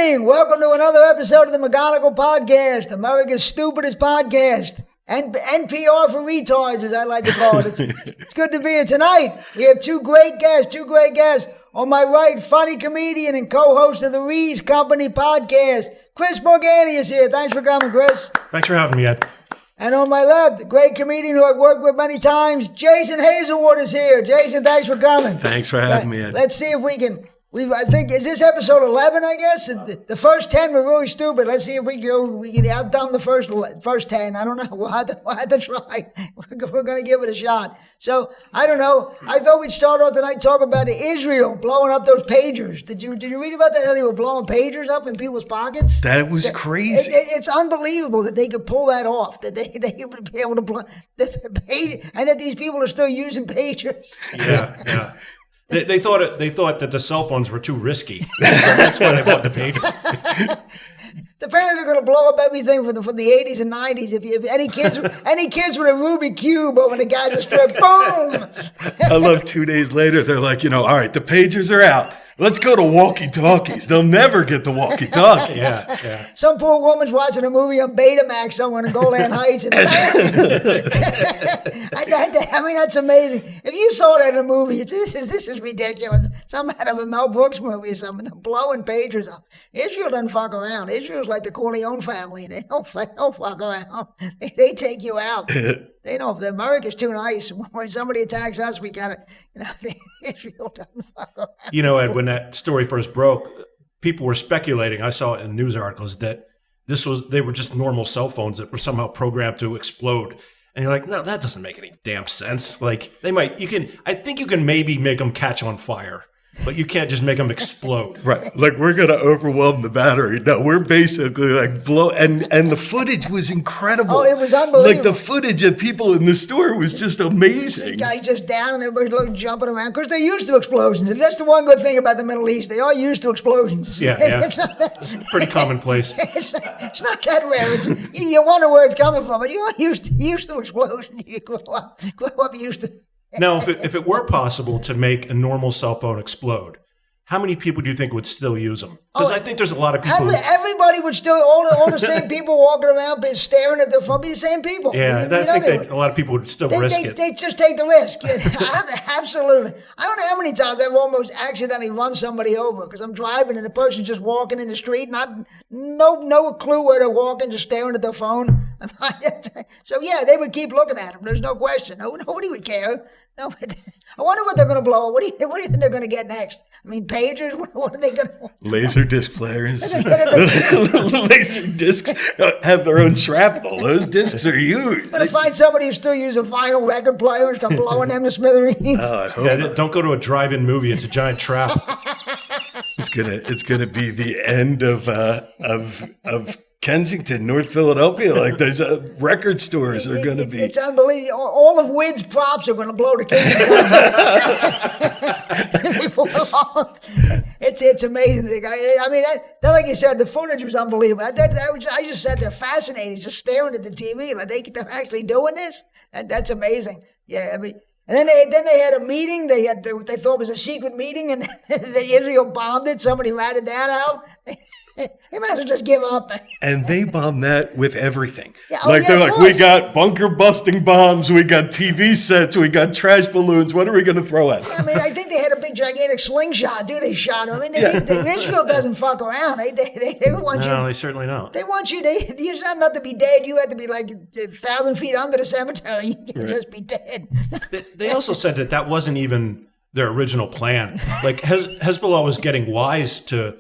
evening. Welcome to another episode of the McGonigal podcast, America's stupidest podcast. And NPR for retards, as I like to call it. It's good to be here tonight. We have two great guests. On my right, funny comedian and co-host of the Ruse Company podcast, Chris Morganti is here. Thanks for coming, Chris. Thanks for having me, Ed. And on my left, the great comedian who I've worked with many times, Jason Hazelwood is here. Jason, thanks for coming. Thanks for having me, Ed. Let's see if we can... I think, is this episode 11, I guess? The first 10 were really stupid. Let's see if we can outdumb the first 10. I don't know. We'll have to try. We're going to give it a shot. So, I don't know. I thought we'd start off tonight talking about Israel blowing up those pagers. Did you read about that? How they were blowing pagers up in people's pockets? That was crazy. It's unbelievable that they could pull that off, that they would be able to blow the pager, and that these people are still using pagers. Yeah. They thought that the cell phones were too risky. So that's why they bought the pager. The parents are going to blow up everything from the 80s and 90s. If any kids with a Rubik cube over the Gaza Strip, boom! I love 2 days later, they're like, all right, the pagers are out. Let's go to walkie-talkies. They'll never get the walkie-talkies. Yeah. Some poor woman's watching a movie on Betamax somewhere in Golan Heights. And I mean, that's amazing. If you saw that in a movie, this is ridiculous. Some out of a Mel Brooks movie or something. They're blowing pagers up. Israel doesn't fuck around. Israel's like the Corleone family. They don't fuck around. They take you out. They don't. America's too nice. When somebody attacks us, we gotta. Israel doesn't fuck around. Ed, when that story first broke, people were speculating. I saw it in news articles that they were just normal cell phones that were somehow programmed to explode. And you're like, no, that doesn't make any damn sense. Like I think you can maybe make them catch on fire, but you can't just make them explode. Right. Like, we're going to overwhelm the battery. No, we're basically like blow. And the footage was incredible. Oh, it was unbelievable. Like, the footage of people in the store was just amazing. The guy's just down and everybody's jumping around because they're used to explosions. And that's the one good thing about the Middle East. They are used to explosions. Yeah. It's not that, pretty commonplace. It's not that rare. You wonder where it's coming from, but you are used to explosions. You grow up used to. Now, if it were possible to make a normal cell phone explode, how many people do you think would still use them? Because I think there's a lot of people. Everybody would still, all the same people walking around staring at their phone, be the same people. Yeah, I think a lot of people would still risk it. They just take the risk. Absolutely. I don't know how many times I've almost accidentally run somebody over because I'm driving and the person's just walking in the street, no clue where they're walking, just staring at their phone. So yeah, they would keep looking at them. There's no question. Nobody would care. No, I wonder what they're going to blow. What do you think they're going to get next? I mean, pagers? What are they going to... Laser disc players. Laser discs have their own shrapnel. Those discs are huge. Going to find somebody who still uses a vinyl record player and start blowing them to smithereens. Don't go to a drive-in movie. It's a giant trap. It's gonna be the end of Kensington, North Philadelphia. Like, there's record stores are going to be. It's unbelievable. All of Wid's props are going to blow to Kensington. It's amazing. I mean, like you said, the footage was unbelievable. I just sat there fascinated, just staring at the TV. Like, they're actually doing this? That's amazing. Yeah, I mean. And then they had a meeting. They had what they thought was a secret meeting, and Israel bombed it. Somebody ratted that out. They might as well just give up. And they bombed that with everything. Yeah, they're like, we got bunker busting bombs, we got TV sets, we got trash balloons. What are we going to throw at them? I mean, I think they had a big gigantic slingshot, dude. They shot them. I mean, Israel doesn't fuck around. They want you. No, they certainly don't. They want you. You just have not to be dead. You have to be like 1,000 feet under the cemetery. You can just be dead. They also said that wasn't even their original plan. Like, Hezbollah was getting wise to.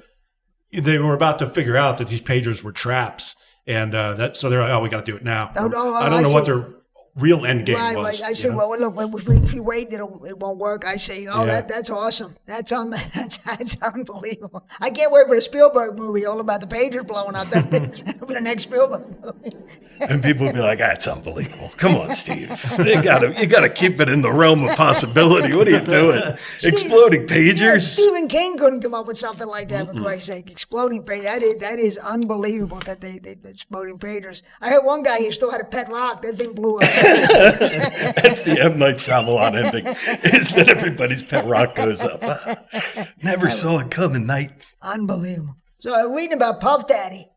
They were about to figure out that these pagers were traps, and so they're like, we got to do it now. I don't know what their real end game was. Right. I say, well, look, if we wait, it won't work. I say, that's awesome. That's unbelievable. I can't wait for the Spielberg movie all about the pagers blowing up. That'll be the next Spielberg movie. And people will be like, that's unbelievable. Come on, Steve. You gotta keep it in the realm of possibility. What are you doing? Exploding pagers? Yeah, Stephen King couldn't come up with something like that, for Christ's sake. Exploding pagers. That is unbelievable that they exploding pagers. I heard one guy, he still had a pet rock. That thing blew up. That's the M. Night Shyamalan ending, is that everybody's pet rock goes up. Never saw it coming, Night. Unbelievable. So I'm reading about Puff Daddy.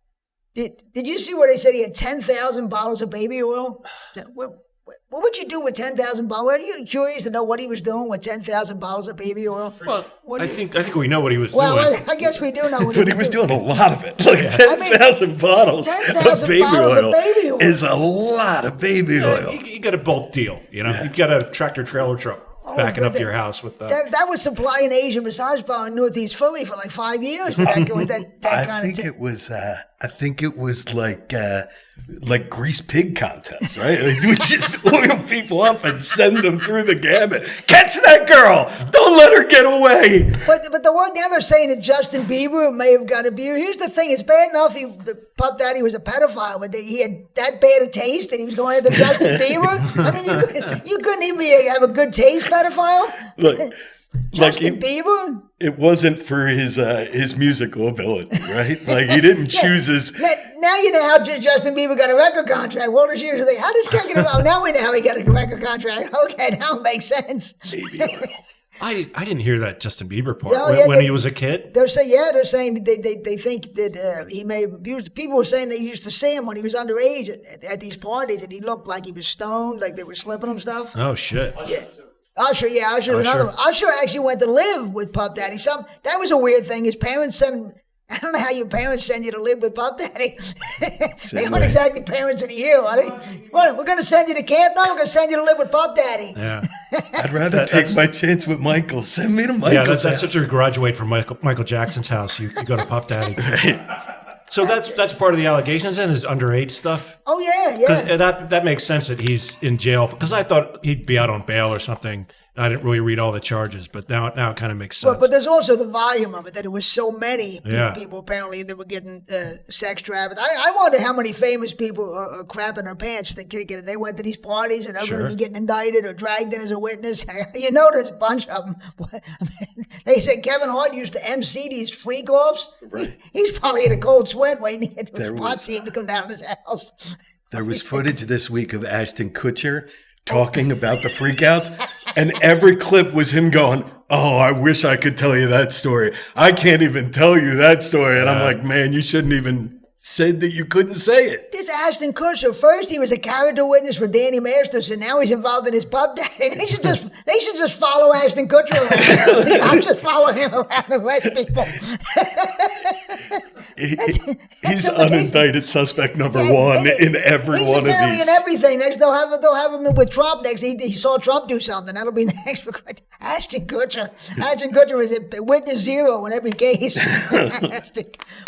Did you see where they said he had 10,000 bottles of baby oil? What would you do with 10,000 bottles? Are you curious to know what he was doing with 10,000 bottles of baby oil? Well, I think we know what he was doing. Well, I guess we do know what But he was doing a lot of it. Like 10,000 bottles 10,000 of baby bottles oil of baby oil is a lot of baby oil. You get a bulk deal, you know. You got a tractor trailer truck backing up to your house with that. That was supplying Asian massage bar in Northeast Philly for like 5 years. With that kind of I think it was like grease pig contest, right? Like, we just oil people up and send them through the gamut. Catch that girl! Don't let her get away. But the one now they're saying that Justin Bieber may have got abused. Here's the thing: it's bad enough the Puff Daddy was a pedophile, but he had that bad a taste that he was going after Justin Bieber. I mean, you couldn't even have a good taste, pedophile. Look, Justin Bieber. It wasn't for his musical ability, right? Like he didn't choose his. Now you know how Justin Bieber got a record contract. Well, this year's thing. How does this guy get around? Now we know how he got a record contract. Okay, now it makes sense. I didn't hear that Justin Bieber part when he was a kid. They're saying they think that he may have abused. People were saying they used to see him when he was underage at these parties, and he looked like he was stoned, like they were slipping him stuff. Oh shit! Yeah. Usher was another one. Usher actually went to live with Puff Daddy. That was a weird thing. His parents sent him. I don't know how your parents send you to live with Puff Daddy. They aren't exactly parents of the year, are they? What, we're going to send you to camp? No, we're going to send you to live with Puff Daddy. Yeah. I'd rather take my chance with Michael. Send me to Michael's house. That's such a graduate from Michael Jackson's house. You go to Puff Daddy. So that's part of the allegations and his underage stuff. Oh yeah. Because that makes sense that he's in jail. Because I thought he'd be out on bail or something. I didn't really read all the charges, but now it kind of makes sense. But there's also the volume of it, that it was so many Yeah. people apparently that were getting sex trafficked. I wonder how many famous people are crapping their pants. They went to these parties and they're going to be getting indicted or dragged in as a witness. You know, there's a bunch of them. They said Kevin Hart used to MC these freak-offs. Right. He's probably in a cold sweat waiting to get the There SWAT was- team to come down to his house. There was footage this week of Ashton Kutcher talking about the freakouts, and every clip was him going, "Oh, I wish I could tell you that story. I can't even tell you that story." And I'm like, man, you shouldn't even said that you couldn't say it. This Ashton Kutcher, first he was a character witness for Danny Masterson. Now he's involved in his Puff Daddy. They should just follow Ashton Kutcher around. The cops should follow him around the West people. He's unindicted suspect number one in every one of these. He's apparently in everything. Next, they'll have him with Trump next. He saw Trump do something. That'll be next. Ashton Kutcher. Ashton Kutcher is a witness zero in every case.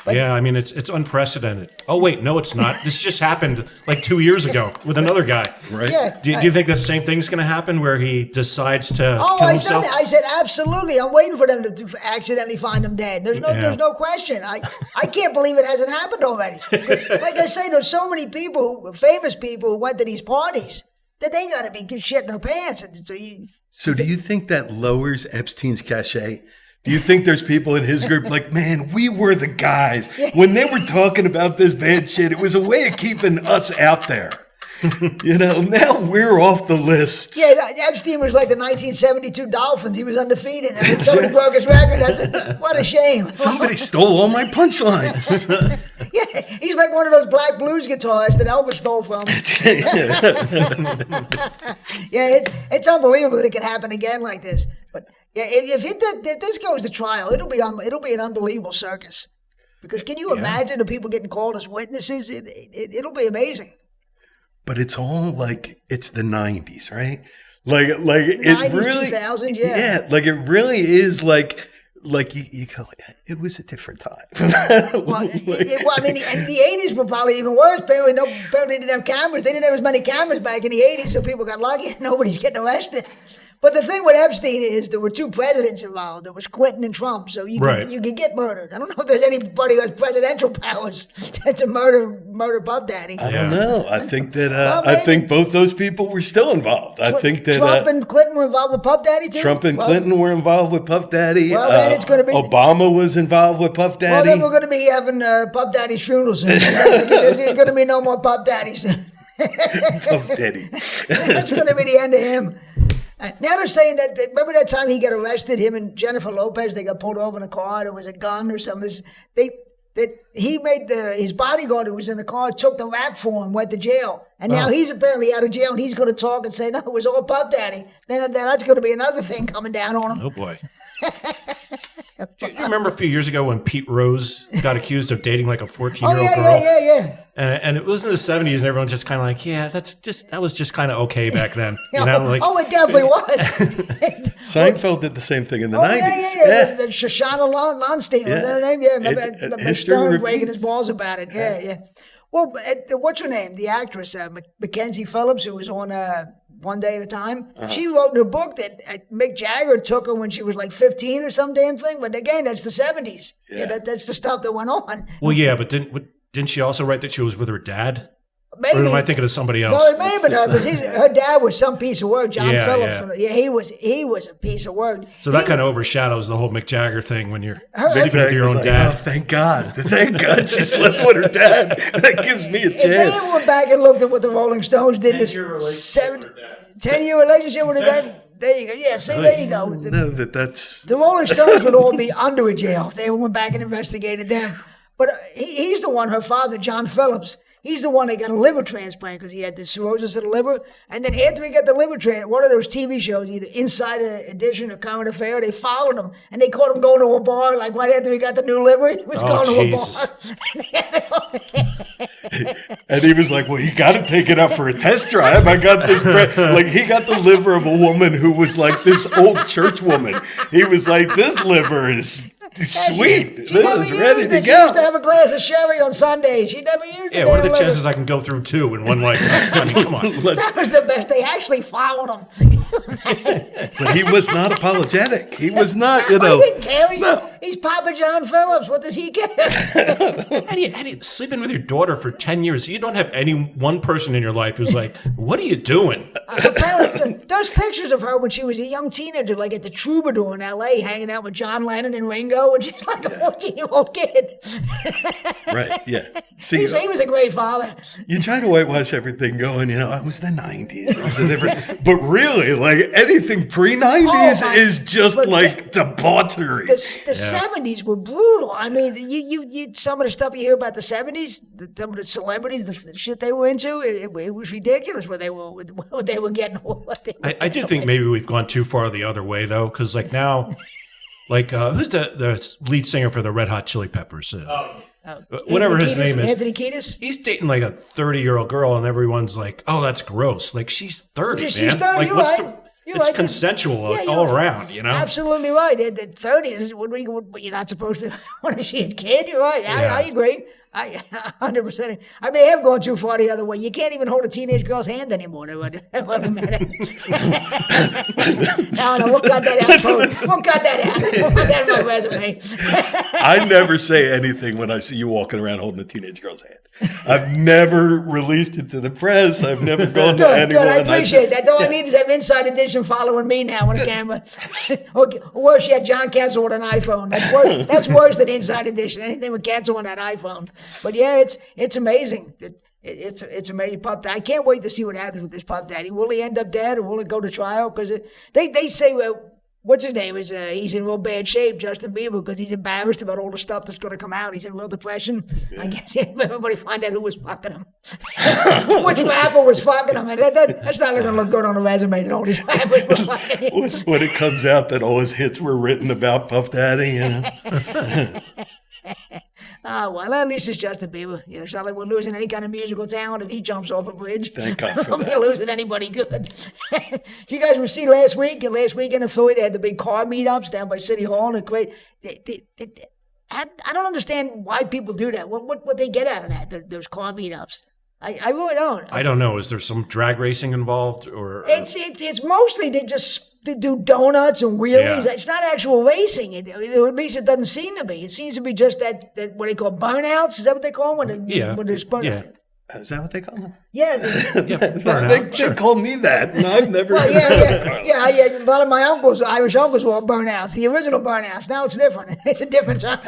Yeah, I mean, it's unprecedented. Oh, wait, no, it's not. This just happened like 2 years ago with another guy. Right? Yeah. Do you think the same thing's going to happen where he decides to kill I himself? said absolutely. I'm waiting for them to accidentally find him dead. There's no question. I can't believe it hasn't happened already. Like I say, there's so many people, famous people, who went to these parties that they got to be shitting their pants. So do you think that lowers Epstein's cachet? Do you think there's people in his group like, man, we were the guys. When they were talking about this bad shit, it was a way of keeping us out there. You know, now we're off the list. Yeah, Epstein was like the 1972 Dolphins. He was undefeated. And somebody broke his record. What a shame. Somebody stole all my punchlines. Yeah, he's like one of those black blues guitarists that Elvis stole from. Yeah, it's unbelievable that it can happen again like this. But yeah, if this goes to trial, it'll be an unbelievable circus. Because can you imagine the people getting called as witnesses? It'll be amazing. But it's all like it's the 90s, right? Like it 90s, really 2000s, yeah, like it really is like you go, it was a different time. Well, I mean, and the 80s were probably even worse. Apparently didn't have cameras. They didn't have as many cameras back in the 80s, so people got lucky. Nobody's getting arrested. But the thing with Epstein is there were two presidents involved. There was Clinton and Trump, so you could get murdered. I don't know if there's anybody who has presidential powers to murder Puff Daddy. I don't know. I think that I think both those people were still involved. I think that Trump and Clinton were involved with Puff Daddy too. Trump and Clinton were involved with Puff Daddy. Well, then it's going to be Obama was involved with Puff Daddy. Well, then we're going to be having Puff Daddy strudel soon. There's going to be no more Puff Daddies. Puff Daddy. That's going to be the end of him. Now they're saying that, remember that time he got arrested, him and Jennifer Lopez, they got pulled over in a car, there was a gun or something. that he made his bodyguard who was in the car took the rap for him, went to jail. And now he's apparently out of jail and he's going to talk and say, no, it was all Puff Daddy. Then that's going to be another thing coming down on him. Oh, boy. Do you remember a few years ago when Pete Rose got accused of dating like a 14-year-old girl? Yeah. And it was in the 70s and everyone's just kind of like, yeah, that was just kind of okay back then. You know, like, it definitely was. Seinfeld did the same thing in the 90s. Yeah. The Shoshana Lonstein, was that her name? Yeah, remember Stern breaking his balls about it. Yeah. Well, what's her name? The actress, Mackenzie Phillips, who was on One Day at a Time. She wrote in her book that Mick Jagger took her when she was like 15 or some damn thing. But again, that's the 70s. Yeah, that's the stuff that went on. Well, yeah, but didn't she also write that she was with her dad? Maybe. Or am I thinking of somebody else? No, it may have been her, because her dad was some piece of work. John Phillips. Yeah. He was a piece of work. So that kind of overshadows the whole Mick Jagger thing when you're sleeping with your own like, dad. Oh, thank God she slept with her dad. That gives me a chance. If they went back and looked at what the Rolling Stones did, 10-year relationship with her dad. There you go. Yeah, see, there you go. No, that's... The Rolling Stones would all be under a jail if they went back and investigated them. But he's the one, her father, John Phillips, he's the one that got a liver transplant because he had the cirrhosis of the liver. And then after he got the liver transplant, one of those TV shows, either Insider Edition or Current Affair, they followed him and they caught him going to a bar. Like right after he got the new liver, he was going to a bar. And he was like, well, you got to take it up for a test drive. I got this like he got the liver of a woman who was like this old church woman. He was like, this liver is... sweet. This is ready to go. She used to have a glass of sherry on Sundays. She never used it. Yeah, what are the chances I can go through two in one lifetime? I mean, come on. That was the best. They actually followed him. But he was not apologetic. He was not, He didn't care. He's Papa John Phillips. What does he care? How do you sleeping with your daughter for 10 years? You don't have one person in your life who's like, what are you doing? Apparently, those pictures of her when she was a young teenager, like at the Troubadour in L.A., hanging out with John Lennon and Ringo, and she's like a 14-year-old kid. Right, yeah. See, he was a great father. You try to whitewash everything going, it was the 90s. It was a different, but really, like anything pre-90s is just like debauchery. The 70s were brutal. I mean, you some of the stuff you hear about the 70s, some of the celebrities, the shit they were into, it was ridiculous what they were getting. I do think maybe we've gone too far the other way, though, because like now, like who's the lead singer for the Red Hot Chili Peppers? Whatever his name is. Anthony Kiedis? He's dating like a 30-year-old girl, and everyone's like, oh, that's gross. Like, she's 30, man. She's 30, like, you're what's right. It's consensual all around, Absolutely right. At 30, you're not supposed to want to see a kid. You're right. I agree. 100%. I may have gone too far the other way. You can't even hold a teenage girl's hand anymore. No, we'll cut that out. We'll cut that out. We'll put that in my resume. I never say anything when I see you walking around holding a teenage girl's hand. I've never released it to the press. I've never gone to anyone. Good, I appreciate that. All I need is have Inside Edition following me now on a camera. Or worse yet, John Cancel with an iPhone. That's worse than Inside Edition. Anything with Cancel on that iPhone. But yeah, it's amazing. It's amazing. Puff Daddy. I can't wait to see what happens with this Puff Daddy. Will he end up dead or will it go to trial? Because they say, what's his name? He's in real bad shape, Justin Bieber, because he's embarrassed about all the stuff that's going to come out. He's in real depression. Yeah. I guess everybody find out who was fucking him. Which rapper was fucking him. That's not going to look good on a resume that all these rappers were fucking him. When it comes out that all his hits were written about Puff Daddy, well, at least it's Justin Bieber. It's not like we're losing any kind of musical talent if he jumps off a bridge. Thank God for We're losing anybody good. You guys see last week in Philly, they had the big car meetups down by City Hall. And great. I don't understand why people do that. What they get out of that? Those car meetups. I really don't. I don't know. Is there some drag racing involved, or it's mostly they just do donuts and wheelies. Yeah. It's not actual racing, or at least it doesn't seem to be. It seems to be just that what they call burnouts. Is that what they call them? When there's burnout. Yeah. Is that what they call them? Yeah. They call me that, and I've never. Well, yeah. A lot of my Irish uncles were all burnouts. The original burnouts. Now it's different. It's a different term.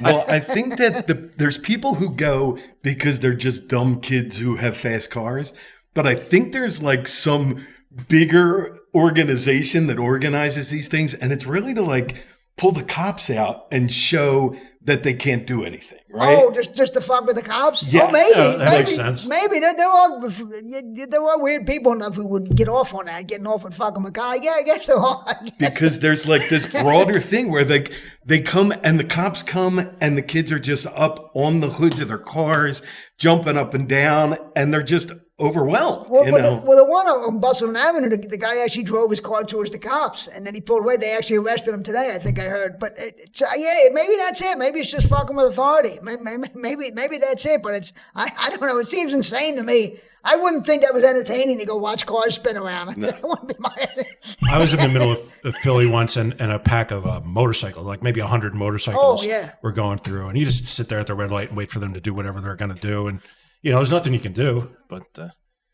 Well, I think that there's people who go because they're just dumb kids who have fast cars, but I think there's like some bigger organization that organizes these things, and it's really to like pull the cops out and show that they can't do anything, right? Oh, just to fuck with the cops? Yeah. Oh, maybe. That makes sense. Maybe there are weird people enough who would get off on that, getting off with fucking a car. Yeah, I guess there are. Because there's like this broader thing where they come and the cops come and the kids are just up on the hoods of their cars, jumping up and down, and they're just overwhelmed. Well, you well, know? the one on Bustleton Avenue, the guy actually drove his car towards the cops, and then he pulled away. They actually arrested him today, I think I heard. But maybe that's it. Maybe it's just fucking with authority. Maybe that's it. But I don't know. It seems insane to me. I wouldn't think that was entertaining to go watch cars spin around. No. That wouldn't be my. I was in the middle of Philly once, and a pack of motorcycles, like maybe 100 motorcycles, were going through, and you just sit there at the red light and wait for them to do whatever they're going to do, and there's nothing you can do, but.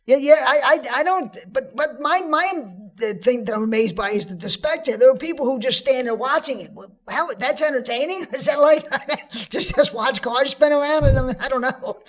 I don't. But the thing that I'm amazed by is the spectator. There are people who just stand there watching it. How that's entertaining? Is that like just watch cars spin around? I don't know.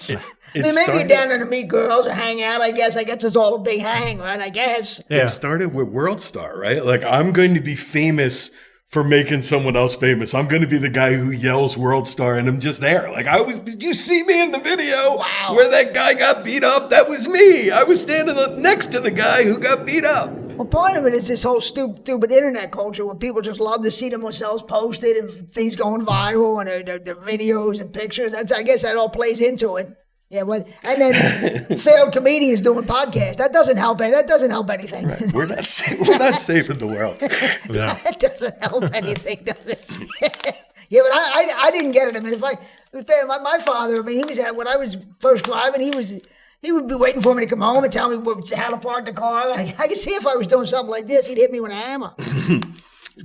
Maybe you're down there to meet girls or hang out. I guess it's all a big hang, right? I guess. Yeah. It started with World Star, right? Like, I'm going to be famous for making someone else famous. I'm going to be the guy who yells World Star, and I'm just there. Like, did you see me in the video where that guy got beat up? That was me. I was standing next to the guy who got beat up. Well, part of it is this whole stupid internet culture where people just love to see themselves posted and things going viral and their videos and pictures. I guess that all plays into it. Yeah, and then failed comedians doing podcasts. That doesn't help. That doesn't help anything. Right. We're not saving the world. Yeah. That doesn't help anything, does it? Yeah, but I didn't get it. I mean, my father, he was when I was first driving, he would be waiting for me to come home and tell me how to park the car. I could see if I was doing something like this, he'd hit me with a hammer.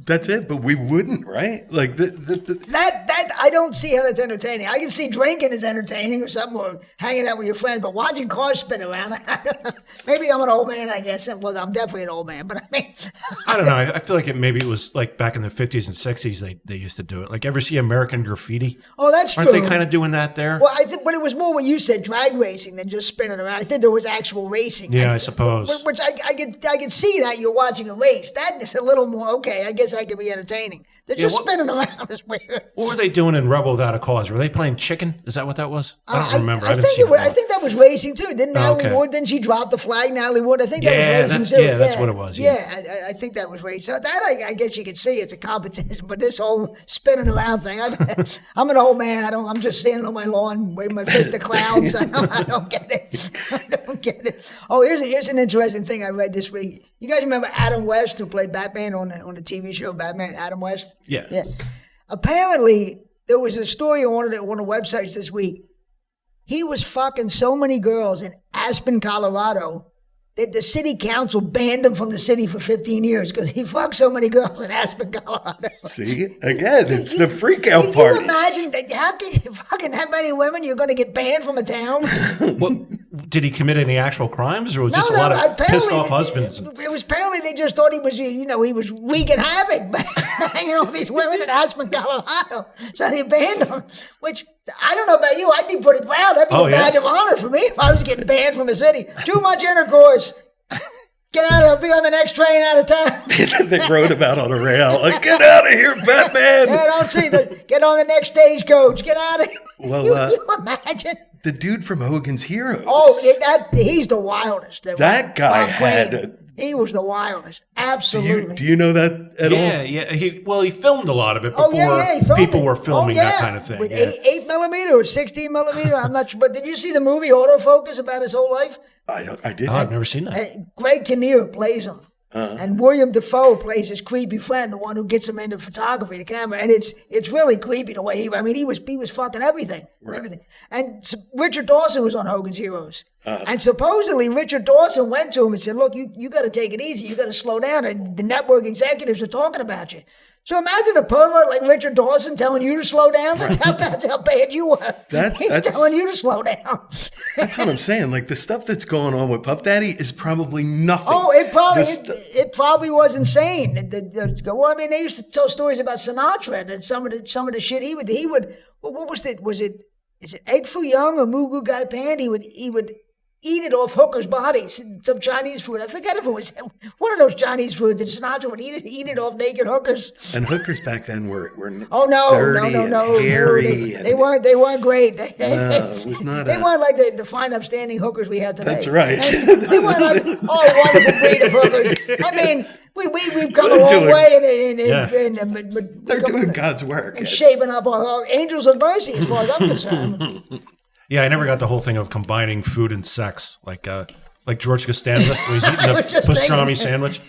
That's it, but we wouldn't, right? Like that I don't see how that's entertaining. I can see drinking is entertaining or something, or hanging out with your friends, but watching cars spin around, I don't know. Maybe I'm an old man, I guess. Well, I'm definitely an old man, but I don't know. I feel like it was like back in the 50s and 60s they used to do it. Like, ever see American Graffiti? Oh, that's true. Aren't they kind of doing that there? Well, I think, but it was more what you said, drag racing, than just spinning around. I think there was actual racing. Yeah, I suppose. Which I could see that you're watching a race. That is a little more okay. I guess that could be entertaining. They're just spinning around. It's weird. What were they doing in Rebel Without a Cause? Were they playing chicken? Is that what that was? I don't remember. I think that was racing too. Didn't Natalie Wood? Didn't she drop the flag? Natalie Wood. I think that was racing too. Yeah, that's what it was. Yeah, I think that was racing. So that I guess you could see it's a competition. But this whole spinning around thing, I'm an old man. I'm just standing on my lawn, waving my fist at clouds. I don't get it. I don't get it. Oh, here's an interesting thing I read this week. You guys remember Adam West, who played Batman on the TV show Batman? Adam West. Yeah. Apparently, there was a story on one of the websites this week. He was fucking so many girls in Aspen, Colorado, that the city council banned him from the city for 15 years because he fucked so many girls in Aspen, Colorado. See? Again, it's the freak out party. Can you imagine that? How can you fucking that many women? You're going to get banned from a town? Well, did he commit any actual crimes, or was just a lot of pissed off husbands? It was apparently they just thought he was, he was wreaking havoc, hanging on these women in Aspen, Colorado. So they banned him, which I don't know about you. I'd be pretty proud. That'd be a badge of honor for me if I was getting banned from a city. Too much intercourse. Get out of here. Be on the next train out of town. They wrote about on a rail. Like, get out of here, Batman. Yeah, don't see get on the next stagecoach. Get out of here. Well, you imagine? The dude from Hogan's Heroes. Oh, he's the wildest. That guy had... He was the wildest. Absolutely. Do you know that at all? Yeah. He filmed a people were filming that kind of thing. With 8 millimeter or 16 millimeter. I'm not sure. But did you see the movie Autofocus about his whole life? I did. Oh, I've never seen that. Greg Kinnear plays him. And William Dafoe plays his creepy friend, the one who gets him into photography, the camera, and it's really creepy the way he was fucking everything, everything. And Richard Dawson was on Hogan's Heroes, and supposedly Richard Dawson went to him and said, "Look, you got to take it easy, you got to slow down, and the network executives are talking about you." So imagine a pervert like Richard Dawson telling you to slow down. That's how bad you were. He's telling you to slow down. That's what I'm saying. Like, the stuff that's going on with Puff Daddy is probably nothing. Oh, it probably was insane. Well, I mean, they used to tell stories about Sinatra and some of the shit he would. What was it? Is it Egg Foo Young or Moo Goo Gai Pan? He would eat it off hookers' bodies. Some Chinese food. I forget if it was one of those Chinese foods that Sinatra would eat it off naked hookers. And hookers back then were dirty no, and hairy. They weren't great. It was not. They weren't like the fine, upstanding hookers we have today. That's right. They weren't like wonderful breed of hookers. I mean, we've come a long way They're doing God's work. And shaping up our angels of mercy, as far as I'm concerned. Yeah, I never got the whole thing of combining food and sex, like George Costanza when he's eating a pastrami sandwich.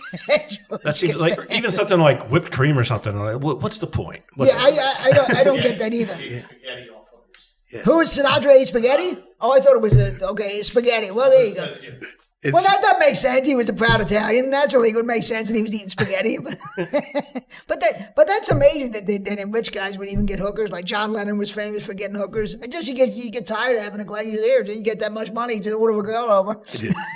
That's like even something like whipped cream or something. Like, what's the point? I don't get that either. Yeah. Who is Sinatra ate spaghetti? Oh, I thought it was spaghetti. Well, there you go. Well, that makes sense. He was a proud Italian. Naturally, it would make sense that he was eating spaghetti. but that's amazing that rich guys would even get hookers. Like John Lennon was famous for getting hookers. And just you get tired of having a glass here. You get that much money to order a girl over.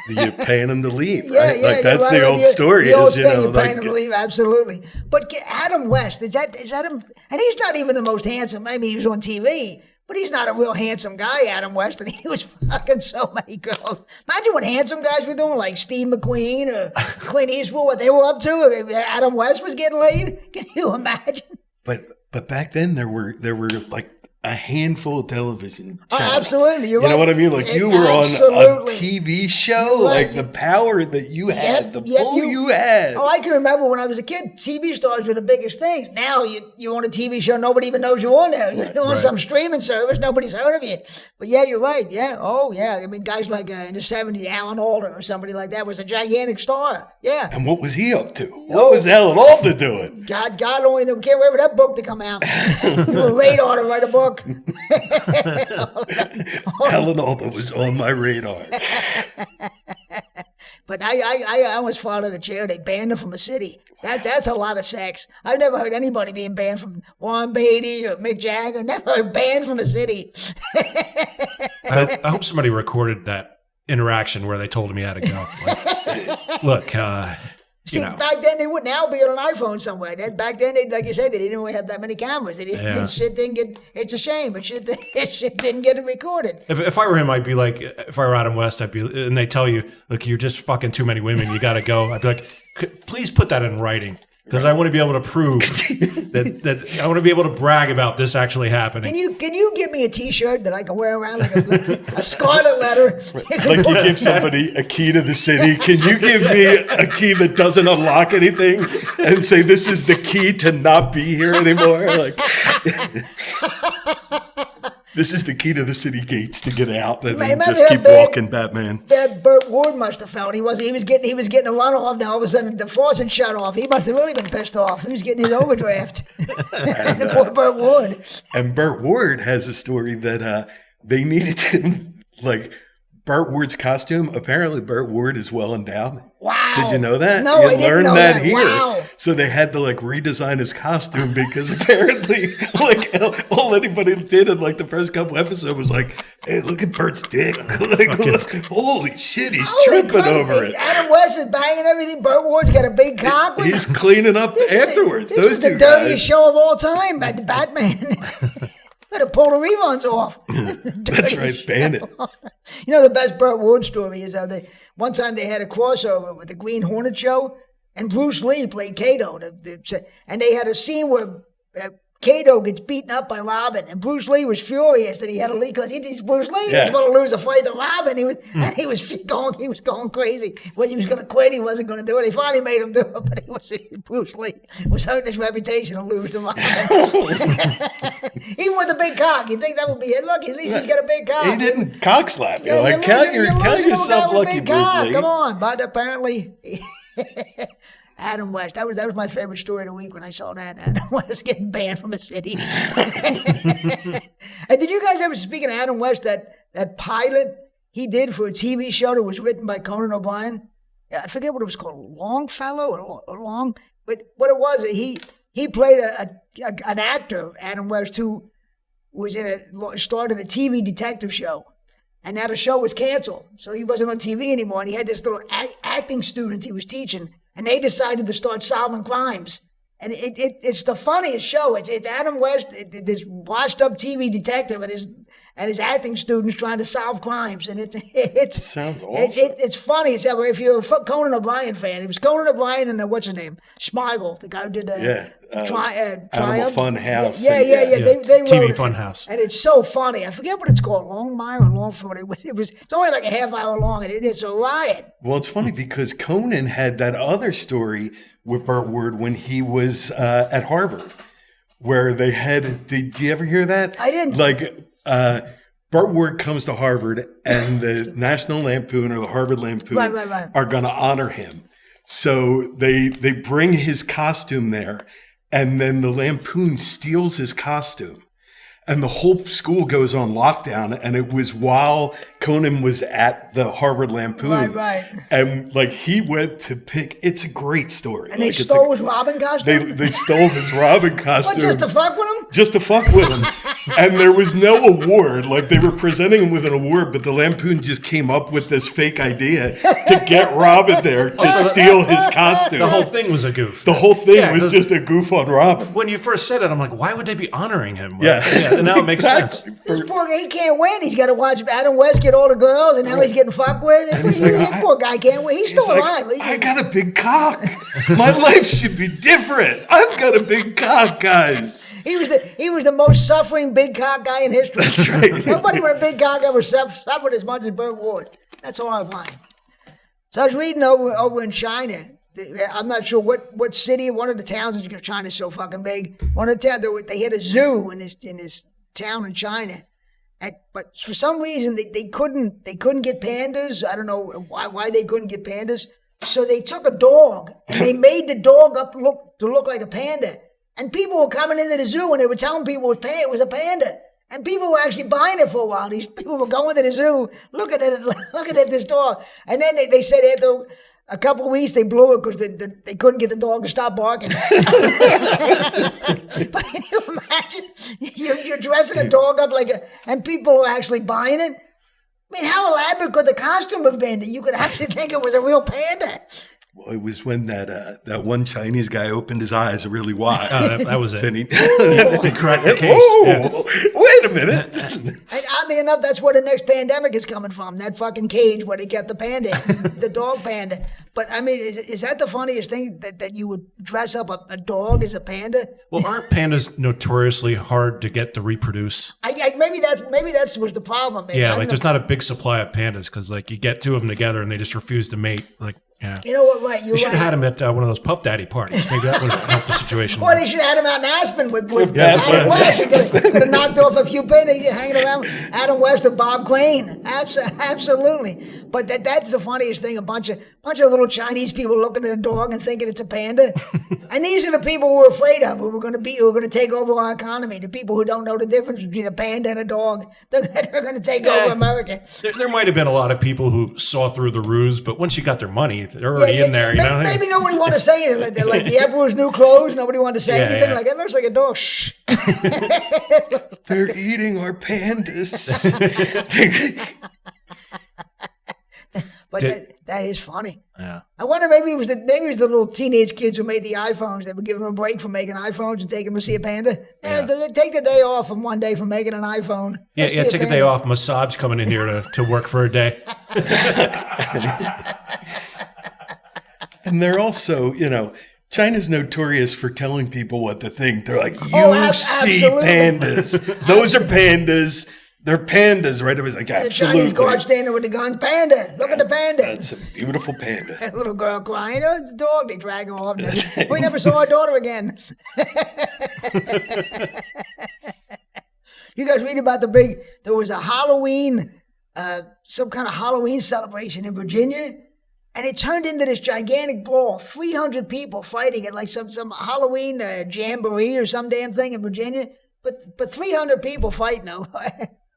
You're paying them to leave. Yeah, right? yeah. Like that's the old story. The old thing, you're paying them to leave. Absolutely. But Adam West, is that him? And he's not even the most handsome. I mean, he was on TV. But he's not a real handsome guy, Adam West, and he was fucking so many girls. Imagine what handsome guys were doing, like Steve McQueen or Clint Eastwood, what they were up to. If Adam West was getting laid. Can you imagine? But back then there were like a handful of television channels. Absolutely, you're right. You know what I mean? Like you were on a TV show, like the power that you had, pull you had. Oh, I can remember when I was a kid, TV stars were the biggest things. Now you're on a TV show, nobody even knows you're on there. You're on some streaming service, nobody's heard of you. But yeah, you're right. Yeah. Oh, yeah. I mean, guys like in the 70s, Alan Alda or somebody like that was a gigantic star. Yeah. And what was he up to? What was Alan Alda doing? God only knows. Can't wait for that book to come out. You were radar to write a book. Alan Alda was on my radar. But I almost fall out of the chair. They banned him from a city. That's a lot of sex. I've never heard anybody being banned from Warren Beatty or Mick Jagger. Never banned from a city. I hope somebody recorded that interaction where they told him he had to go. Like, look, See, back then they would now be on an iPhone somewhere. Back then, like you said, they didn't really have that many cameras. This shit didn't get. It's a shame, but shit didn't get recorded. If I were him, I'd be like, if I were Adam West, I'd be, and they tell you, look, you're just fucking too many women. You got to go. I'd be like, please put that in writing. Because I want to be able to prove that I want to be able to brag about this actually happening. Can you give me a T-shirt that I can wear around like a scarlet letter? Like you give somebody a key to the city. Can you give me a key that doesn't unlock anything and say this is the key to not be here anymore? Like this is the key to the city gates to get out and just keep walking, Batman. That Burt Ward must have felt he was getting a runoff. Now all of a sudden the faucet shut off. He must have really been pissed off. He was getting his overdraft. And poor Burt Ward. And Burt Ward has a story that they needed to Burt Ward's costume. Apparently, Burt Ward is well endowed. Wow! Did you know that? No, I didn't learned know that here. Wow. So they had to redesign his costume because apparently, all anybody did in the first couple episodes was like, "Hey, look at Bert's dick! Look, holy shit, he's tripping over it." Adam West is banging everything. Burt Ward's got a big cock. He's cleaning up afterwards. This was the dirtiest show of all time by the Batman. Better pull the reruns off. That's right, ban it. You know the best Burt Ward story is how one time they had a crossover with the Green Hornet show, and Bruce Lee played Kato, and they had a scene where Kato gets beaten up by Robin, and Bruce Lee was furious that he had to leave because he's Bruce Lee. He was going to lose a fight to Robin. He was going crazy. Well, he was going to quit. He wasn't going to do it. They finally made him do it, but Bruce Lee was hurting his reputation to lose to Robin. Even with a big cock, you think that would be it? Look, at least he's got a big cock. He didn't cock slap you. Count yourself lucky, Bruce Lee. Come on, but apparently. Adam West. That was my favorite story of the week when I saw that. Adam West getting banned from a city. And did you guys ever, speaking of Adam West, that pilot he did for a TV show that was written by Conan O'Brien? I forget what it was called, Longfellow or Long. But what it was, he played an actor, Adam West, who was started a TV detective show. And now the show was canceled, so he wasn't on TV anymore. And he had this little acting students he was teaching. And they decided to start solving crimes. And it's the funniest show. It's Adam West, this washed up TV detective, and his acting students trying to solve crimes, and it sounds awesome. It's funny. It's if you're a Conan O'Brien fan, it was Conan O'Brien and what's his name, Smigel, the guy who did Animal Fun House. Yeah. They TV wrote Fun House, and it's so funny. I forget what it's called, Longmire or Longford. It's only like a half hour long, and it's a riot. Well, it's funny because Conan had that other story with Burt Ward when he was at Harvard, where they had. Did you ever hear that? I didn't. Burt Ward comes to Harvard, and the National Lampoon or the Harvard Lampoon are going to honor him. So they bring his costume there, and then the Lampoon steals his costume. And the whole school goes on lockdown, and it was while Conan was at the Harvard Lampoon. Right. And he went to pick. It's a great story. And they stole his Robin costume. They stole his Robin costume. What, just to fuck with him? Just to fuck with him. And there was no award. They were presenting him with an award, but the Lampoon just came up with this fake idea to get Robin there to steal his costume. the whole thing was a goof. The whole thing was just a goof on Robin. When you first said it, I'm like, why would they be honoring him? Yeah. And now it makes sense. This poor guy, he can't win. He's got to watch Adam West get all the girls, and now he's getting fucked with. This poor guy can't win. He's still alive. I got a big cock. My life should be different. I've got a big cock, guys. He was the most suffering big cock guy in history. That's right. Nobody with a big cock ever suffered as much as Burt Ward. That's all I find. So I was reading over in China. I'm not sure what city, one of the towns in China is so fucking big. One of the towns, they had a zoo in this town in China. But for some reason they couldn't get pandas. I don't know why they couldn't get pandas. So they took a dog and they made the dog to look like a panda. And people were coming into the zoo and they were telling people it was a panda. And people were actually buying it for a while. These people were going to the zoo, looking at this dog. And then they said after a couple of weeks they blew it because they couldn't get the dog to stop barking. But can you imagine? You're dressing a dog up and people are actually buying it? I mean, how elaborate could the costume have been that you could actually think it was a real panda? Well, it was when that one Chinese guy opened his eyes really wide. That was it. Then he cracked the case. Wait a minute. And oddly enough, that's where the next pandemic is coming from. That fucking cage where they kept the panda, the dog panda. But I mean, is that the funniest thing that you would dress up a dog as a panda? Well, aren't pandas notoriously hard to get to reproduce? Maybe that was the problem. Maybe. Yeah, there's not a big supply of pandas because you get two of them together and they just refuse to mate. Yeah. You know what? Right, you should have had him at one of those Puff Daddy parties. Maybe that would have helped the situation. Or they should have had him out in Aspen with Adam West. They could have knocked off a few pandas hanging around Adam West or Bob Crane. Absolutely. But that's the funniest thing. A bunch of little Chinese people looking at a dog and thinking it's a panda. And these are the people we're afraid of, who are going to take over our economy. The people who don't know the difference between a panda and a dog. They're going to take over America. There might have been a lot of people who saw through the ruse, but once you got their money, they're already in there. Maybe nobody wanted to say it. Like the Emperor's New Clothes. Nobody wanted to say anything. Like, it looks like a dog. Shh. They're eating our pandas. But that is funny. Yeah. I wonder maybe it was the little teenage kids who made the iPhones that were giving them a break from making iPhones and taking them to see a panda. Yeah. Take the day off from one day from making an iPhone. Take a day off. Mossad's coming in here to work for a day. And they're also, China's notorious for telling people what to think. They're like, you see pandas. Those are pandas. They're pandas, right? It was like, absolutely. The Chinese guard standing with the guns. Panda. Look at the panda. That's a beautiful panda. That little girl crying. Oh, it's a dog. They drag her off. We never saw our daughter again. You guys read about there was a Halloween, some kind of Halloween celebration in Virginia. And it turned into this gigantic brawl. 300 people fighting at like some Halloween jamboree or some damn thing in Virginia. But 300 people fighting now.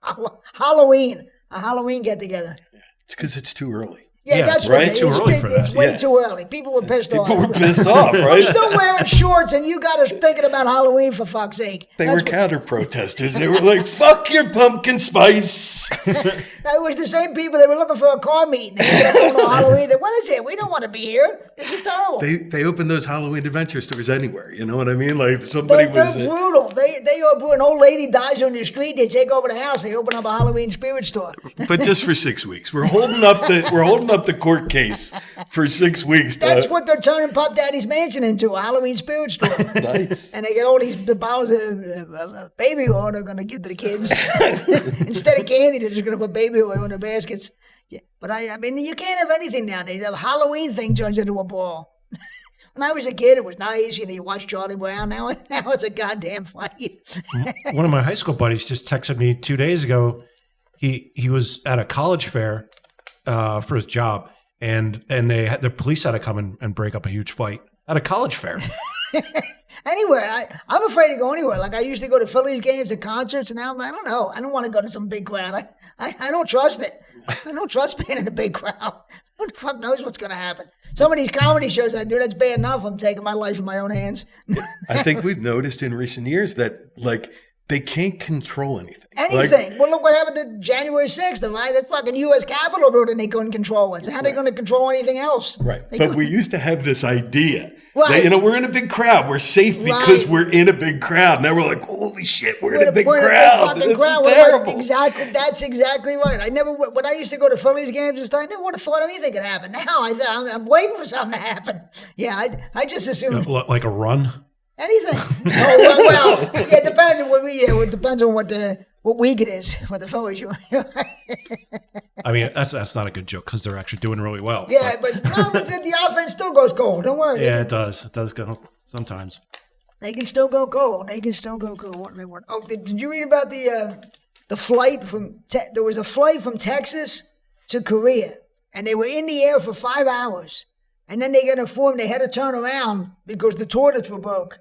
A Halloween get together. It's because it's too early. Yeah, that's right. right. Too early for that. It's way too early. People were pissed off. People were pissed off, We're right? still wearing shorts, and you got us thinking about Halloween for fuck's sake. They were counter protesters. They were like, "Fuck your pumpkin spice." It was the same people that were looking for a car meeting. They ended up on Halloween. What is it? We don't want to be here. This is terrible. They opened those Halloween adventure stores anywhere. You know what I mean? Like somebody They're was. brutal. They open, an old lady dies on the street. They take over the house. They open up a Halloween spirit store. But just for 6 weeks, we're holding up the court case for 6 weeks. That's what they're turning Puff Daddy's mansion into, a Halloween spirit store. Nice. And they get all these bottles of baby oil they're going to give to the kids. Instead of candy, they're just going to put baby oil in their baskets. Yeah. But I mean, you can't have anything nowadays. A Halloween thing turns into a ball. When I was a kid, it was nice. You watch Charlie Brown. Now it's a goddamn fight. One of my high school buddies just texted me 2 days ago. He was at a college fair for his job, and the police had to come and break up a huge fight at a college fair. Anywhere. I'm afraid to go anywhere. Like I used to go to Phillies games and concerts, and now I don't know. I don't want to go to some big crowd. I don't trust it. I don't trust being in a big crowd. Who the fuck knows what's going to happen? Some of these comedy shows I do, that's bad enough. I'm taking my life in my own hands. I think we've noticed in recent years that like they can't control anything. Anything. Well, look what happened to January 6th, right? The fucking U.S. Capitol building they couldn't control it. So how are they going to control anything else? Right. But we used to have this idea right. that, we're in a big crowd. We're safe because we're in a big crowd. Now we're like, holy shit, we're in a big crowd. We're in a big fucking crowd. Terrible. Exactly. That's exactly right. When I used to go to Phillies games and stuff, I never would have thought anything could happen. Now I'm waiting for something to happen. Yeah, I just assume. Like a run? Anything. Well, it depends on it depends on what week it is for the Phillies. I mean, that's not a good joke because they're actually doing really well. Yeah, but the offense still goes cold. Don't worry. Yeah, it does. It does go sometimes. They can still go cold. Oh, did you read about the flight from? There was a flight from Texas to Korea, and they were in the air for 5 hours, and then they got informed they had to turn around because the toilets were broke.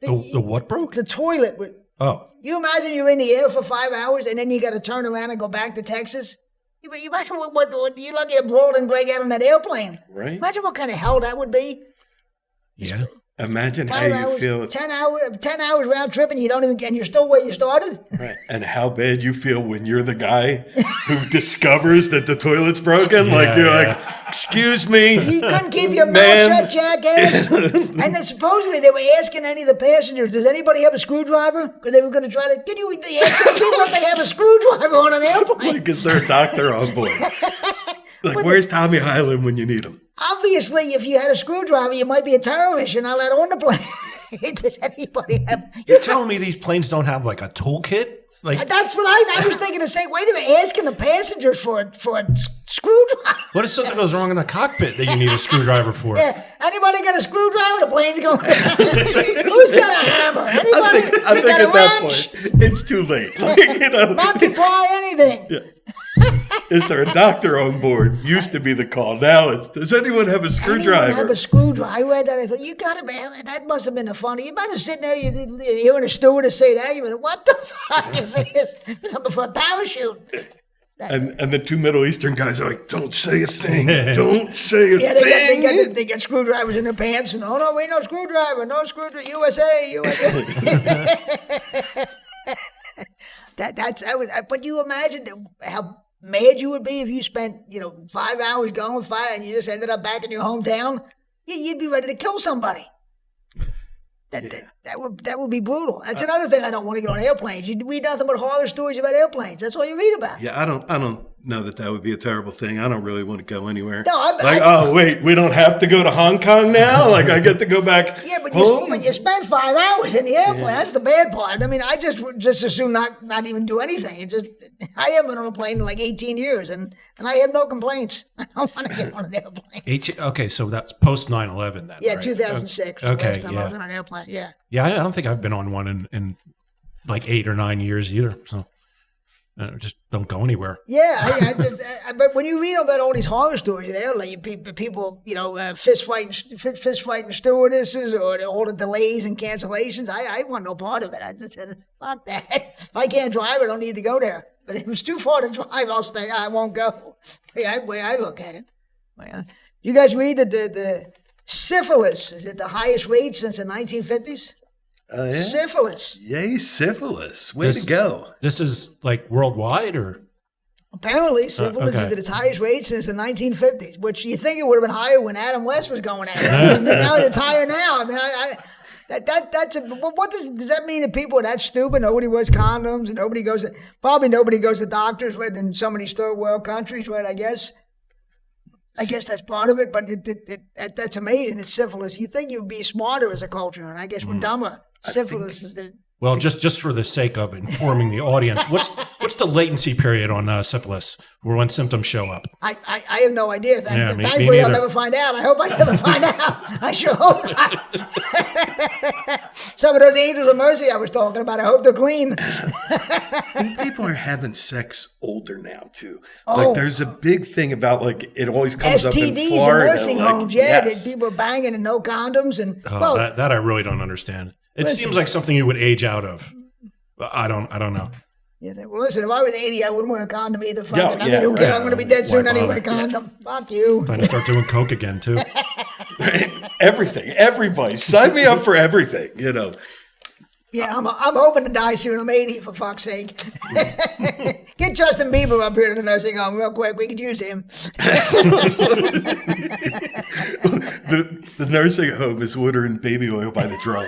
The what broke? The toilet. Oh. You imagine you're in the air for 5 hours and then you got to turn around and go back to Texas? You imagine what you're lucky to blow and break out on that airplane. Right. Imagine what kind of hell that would be. Yeah. Imagine how 5 you hours, feel. 10 hours round trip and you're still where you started? Right. And how bad you feel when you're the guy who discovers that the toilet's broken. Like, excuse me. You couldn't keep your mouth shut, jackass. And then supposedly they were asking any of the passengers, does anybody have a screwdriver? Because they were going to try to, asking people if they have a screwdriver on an airplane. Like, is there a doctor on board? Like, where's Tommy Highland when you need him? Obviously, if you had a screwdriver, you might be a terrorist. You're not allowed on the plane. Does anybody have? You're telling me these planes don't have like a toolkit? Like that's what I was thinking to say. Wait a minute, asking the passengers for a screwdriver. What if something goes wrong in the cockpit that you need a screwdriver for? Yeah, anybody got a screwdriver? The plane's going. Who's got a hammer? Anybody? I think got at a that wrench? point, it's too late. Like, Multiply anything. Yeah. Is there a doctor on board? Used to be the call. Now it's, does anyone have a screwdriver? Anyone have a screwdriver? I read that. I thought, you got to be, that must have been a funny. You imagine sitting there, you're hearing a stewardess say that. You're like, what the fuck is this? Something for a parachute. And the two Middle Eastern guys are like, don't say a thing. Don't say a thing. They got screwdrivers in their pants. And, no, we no screwdriver. No screwdriver. USA. But you imagine how mad you would be if you spent 5 hours going and you just ended up back in your hometown. You'd be ready to kill somebody. That would be brutal. That's another thing I don't want to get on airplanes. You read nothing but horror stories about airplanes. That's all you read about. Yeah, I don't know that would be a terrible thing. I don't really want to go anywhere. No, oh wait, we don't have to go to Hong Kong now. Like I get to go back. Yeah, but home? you spend 5 hours in the airplane. Yeah. That's the bad part. I mean, I just assume not even do anything. I haven't been on a plane in like 18 years, and I have no complaints. I don't want to get on an airplane. Okay, so that's post 9/11 then. Yeah, right? 2006. Okay, last time I was on an airplane. Yeah. Yeah, I don't think I've been on one in like 8 or 9 years either. So I just don't go anywhere. Yeah, but when you read about all these horror stories, like people, fist fighting stewardesses or all the delays and cancellations, I want no part of it. I just said, fuck that. If I can't drive, I don't need to go there. But if it's too far to drive, I'll stay. I won't go. The way I look at it. Well, you guys read that the syphilis is at the highest rate since the 1950s? Yeah? Syphilis. Yay, syphilis. Way to go. This is like worldwide, or? Apparently, syphilis is okay. at its highest rate since the 1950s, which you think it would have been higher when Adam West was going at it. Now it's higher now. I mean, what does that mean to people that stupid? Nobody wears condoms, and nobody goes to doctors, right? In some of these third world countries, right? I guess that's part of it, but that's amazing. It's syphilis. You think you'd be smarter as a culture, and I guess we're dumber. Syphilis is the... Well, just for the sake of informing the audience, what's the latency period on syphilis, or when symptoms show up? I have no idea. Yeah, me Thankfully, I'll neither. never find out. I hope I never find out. I sure hope not. Some of those angels of mercy I was talking about, I hope they're clean. And people are having sex older now too. Oh. Like there's a big thing about like it always comes up in STDs Florida. in nursing like, homes, yeah. yes. That people are banging and no condoms. And Oh, that I really don't understand. It Listen. seems like something you would age out of. I don't know. yeah, well, listen, if I was 80, I wouldn't wear a condom either. Yeah, Fucking, I mean, who cares? right. I'm going to be dead soon Why anyway. bother? Condom. Fuck you. Trying to start doing coke again too. Everything, everybody, sign me up for everything. You know, Yeah, I'm hoping to die soon. I'm 80, for fuck's sake. Get Justin Bieber up here to the nursing home real quick. We could use him. the nursing home is ordering baby oil by the drum.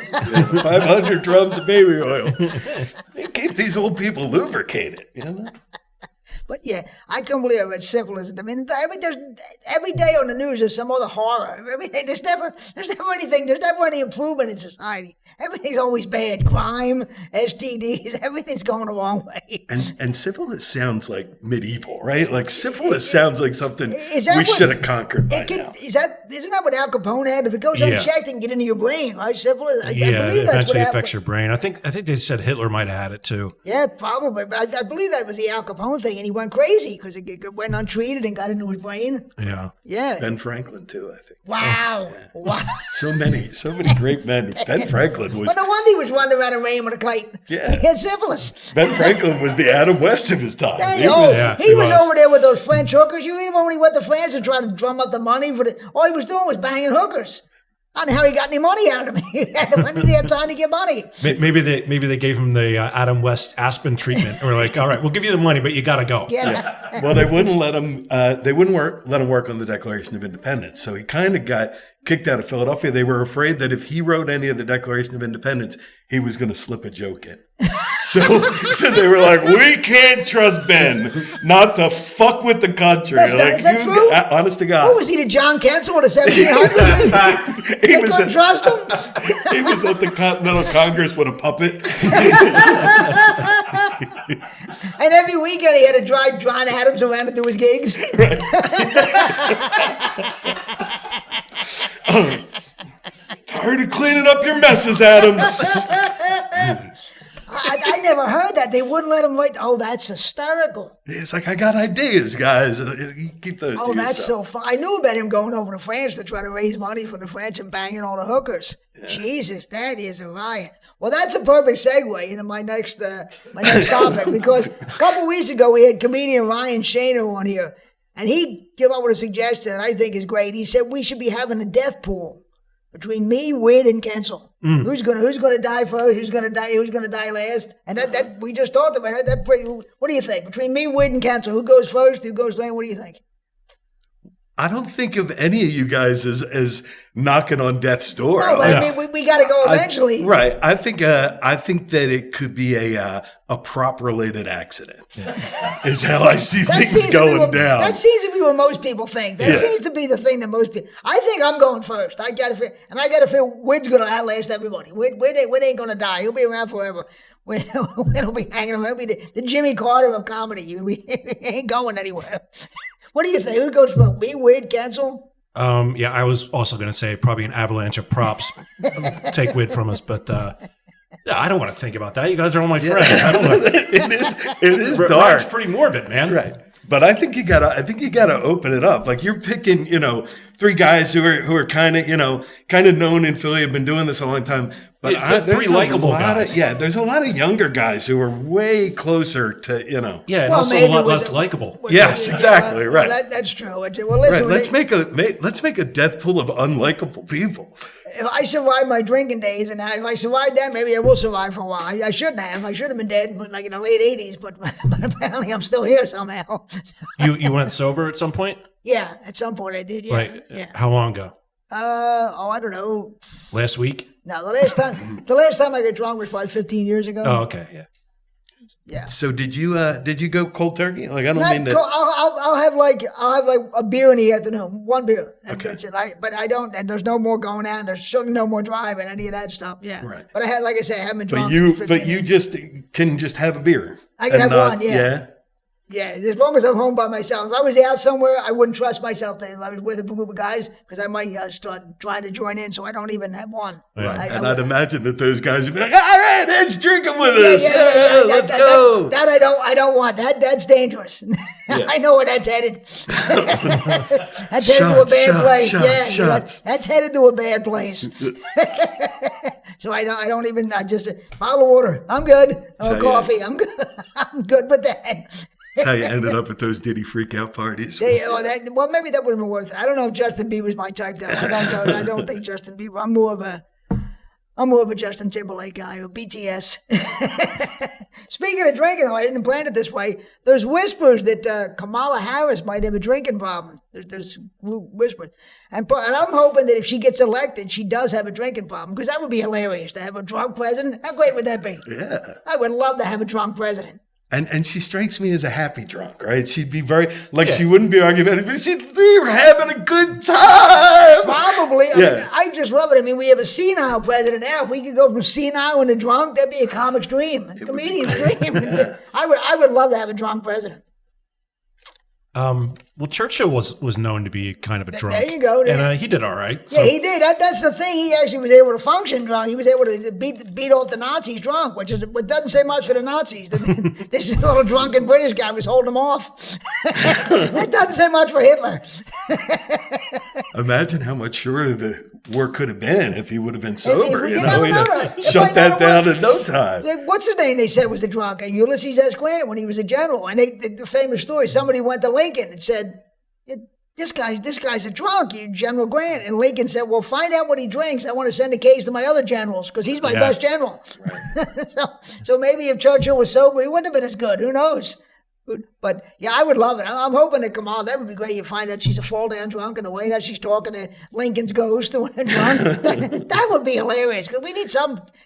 500 drums of baby oil. They keep these old people lubricated. You know. But yeah, I can't believe it's syphilis. I mean, every day on the news there's some other horror. Everything there's never anything. There's never any improvement in society. Everything's always bad. Crime, STDs, everything's going the wrong way. And syphilis sounds like medieval, right? Like syphilis sounds like something Is that we what- should have conquered by now. Isn't that what Al Capone had? If it goes Yeah. unchecked, it can get into your brain, right? Syphilis. I Yeah, believe it that's what eventually happened. affects your brain. I think they said Hitler might have had it too. Yeah, probably. But I believe that was the Al Capone thing, and he went crazy because it went untreated and got into his brain. Yeah. Yeah. Ben Franklin too, I think. Wow. Wow. So many great men. Ben Franklin was Well, no wonder he was running around a rain with a kite. Yeah. He had syphilis. Ben Franklin was the Adam West of his time. He He was- was over there with those French hookers. You read about when he went to France and tried to drum up the money for all he was doing was banging hookers. I don't know how he got any money out of them. When did he have time to get money? Maybe they gave him the Adam West Aspen treatment. Or like, all right, we'll give you the money, but you got to go. Yeah. Well, they wouldn't let him. They wouldn't let him work on the Declaration of Independence. So he kind of got kicked out of Philadelphia. They were afraid that if he wrote any of the Declaration of Independence, he was going to slip a joke in. So they were like, we can't trust Ben not to fuck with the country. Is that true? Honest to God. What was he, the John Kensel of the 1700s? They couldn't trust him? He was at the Continental Congress with a puppet. And every weekend he had to drive John Adams around to do his gigs. Tired of cleaning up your messes, Adams. I never heard that. They wouldn't let him write. Oh, that's hysterical. It's like, I got ideas, guys. You keep those to Oh, that's yourself. so fun. I knew about him going over to France to try to raise money for the French and banging all the hookers. Yeah. Jesus, that is a riot. Well, that's a perfect segue into my next topic, because a couple weeks ago we had comedian Ryan Shaner on here, and he came up with a suggestion that I think is great. He said we should be having a death pool between me, Wid, and Kensel. Who's gonna die first? Who's gonna die last? And that we just talked about that. What do you think? Between me, Wid, and Kensel, who goes first? Who goes last? What do you think? I don't think of any of you guys as knocking on death's door. No, but I mean, we got to go eventually. Right. I think that it could be a prop related accident. Is how I see things going down. That seems to be what most people think. That seems to be the thing that most people. I think I'm going first. I got to feel Wid's going to outlast everybody. Wid ain't going to die. He'll be around forever. Wid'll be hanging around. He'll be the Jimmy Carter of comedy. He ain't going anywhere. What do you think? Who goes first? Me, Wid, Kensel? Yeah, I was also going to say probably an avalanche of props take Wid from us, but I don't want to think about that. You guys are all my friends. I don't want It is dark. Ryan's pretty morbid, man. Right. But I think you gotta open it up. Like you're picking, three guys who are kind of known in Philly, have been doing this a long time. But there's there's three likable guys. there's a lot of younger guys who are way closer to, Yeah, and Well, also a maybe lot with less the- likable. Yes, exactly, right. Well, that's true. Well, listen, Right, let's make a death pool of unlikable people. if I survive my drinking days, and if I survive that, maybe I will survive for a while. I shouldn't have. I should have been dead, like in the late '80s. But apparently, I'm still here somehow. You went sober at some point? Yeah, at some point I did. Yeah, Like, yeah. how long ago? I don't know. Last week? No, the last time I got drunk was probably 15 years ago. Oh, okay, yeah. Yeah. So did you go cold turkey? Like, I don't Not mean to. cold. I'll have like a beer in the afternoon, one beer. That's it. But I don't. And there's no more going out. There's certainly no more driving. Any of that stuff. Yeah. Right. But I had, like I said, I haven't been drunk. But you just can just have a beer. I can and have one. Yeah. Yeah. Yeah, as long as I'm home by myself. If I was out somewhere, I wouldn't trust myself if I was with a group of guys because I might start trying to join in, so I don't even have one. Yeah. And I'd imagine that those guys would be like, all right, let's drink them with us. Yeah. Let's go. That I don't want. That's dangerous. I know where that's headed. That's headed to a bad place. That's headed to a bad place. So I don't. I just bottle of water. I'm good. Coffee. I'm good. I'm good with that. That's how you ended up at those Diddy freak out parties. Well, maybe that would have been worth it. I don't know if Justin Bieber's my type, though. I don't think Justin Bieber. I'm more of a Justin Timberlake guy, or BTS. Speaking of drinking, though, I didn't plan it this way. There's whispers that Kamala Harris might have a drinking problem. There's whispers. And I'm hoping that if she gets elected, she does have a drinking problem, because that would be hilarious to have a drunk president. How great would that be? Yeah. I would love to have a drunk president. And she strikes me as a happy drunk, right? She'd be very, she wouldn't be argumentative, but she'd be having a good time. Probably. I just love it. I mean, we have a senile president now. If we could go from senile into drunk, that'd be a comic's dream, a comedian's dream. I would love to have a drunk president. Well, Churchill was known to be kind of a drunk. There you go. And he did all right. Yeah, he did. That's the thing. He actually was able to function drunk. He was able to beat off the Nazis drunk, which doesn't say much for the Nazis. This little drunken British guy was holding them off. That doesn't say much for Hitler. Imagine how much shorter the war could have been if he would have been sober. He'd shut that down in no time. What's his name? They said was the drunk Ulysses S. Grant when he was a general. And the famous story. Somebody went to Lincoln and said, "This guy's a drunk, General Grant." And Lincoln said, "Well, find out what he drinks. I want to send a case to my other generals because he's my best general." Right. so maybe if Churchill was sober, he wouldn't have been as good. Who knows? But yeah, I would love it. I'm hoping that Kamala, that would be great. You find out she's a fall down drunk and the way that she's talking to Lincoln's ghost when they're drunk. That would be hilarious because we need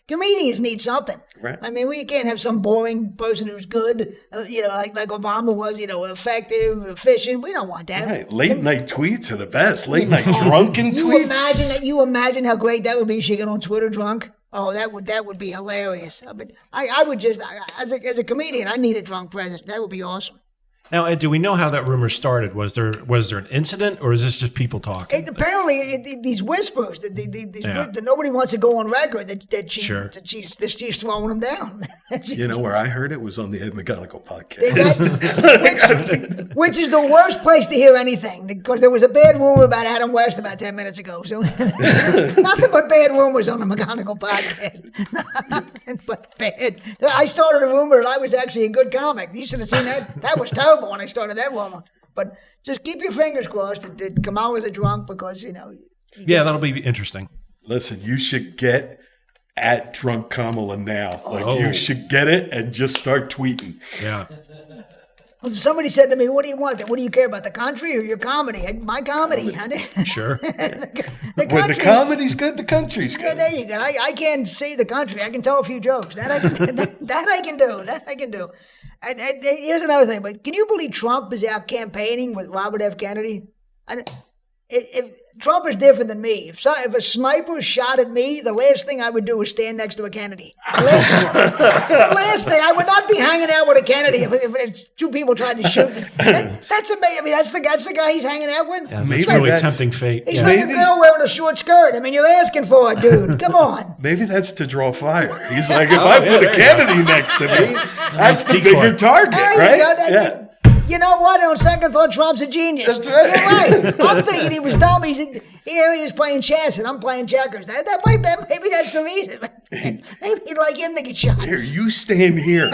comedians need something. Right. I mean, we can't have some boring person who's good, like Obama was, effective, efficient. We don't want that. Right. Late night tweets are the best. Late night drunken tweets. You imagine how great that would be if she got on Twitter drunk? Oh, that would be hilarious. I mean, I would just, as a comedian, I need a drunk president. That would be awesome. Now, Ed, do we know how that rumor started? Was there an incident, or is this just people talking? Apparently, these whispers that nobody wants to go on record that she's throwing them down. Where I heard it was on the Ed McGonigal podcast, which is the worst place to hear anything because there was a bad rumor about Adam West about 10 minutes ago. So nothing but bad rumors on the McGonigal podcast. Nothing but bad. I started a rumor that I was actually a good comic. You should have seen that. That was terrible when I started that rumor. But just keep your fingers crossed that Kamala's a drunk because, that'll be interesting. Listen, you should get at Drunk Kamala now. You should get it and just start tweeting. Yeah. Well, somebody said to me, "What do you want? What do you care about, the country or your comedy?" My comedy, honey. Sure. When the comedy's good, the country's good. Yeah, there you go. I can't see the country. I can tell a few jokes. That I can do. And here's another thing. But can you believe Trump is out campaigning with Robert F. Kennedy? If Trump is different than me. If a sniper shot at me, the last thing I would do is stand next to a Kennedy. The last thing, I would not be hanging out with a Kennedy if two people tried to shoot me. That's amazing. I mean, that's the guy he's hanging out with. Yeah, it's really tempting fate. He's like a girl wearing a short skirt. I mean, you're asking for it, dude. Come on. Maybe that's to draw fire. He's like, if I put a Kennedy next to me, that's the bigger target, right? You know what? On second thought, Trump's a genius. That's right. You're right. I'm thinking he was dumb. Here he is playing chess, and I'm playing checkers. Maybe that's the reason. Maybe he'd like him to get shot. Here, you stand here.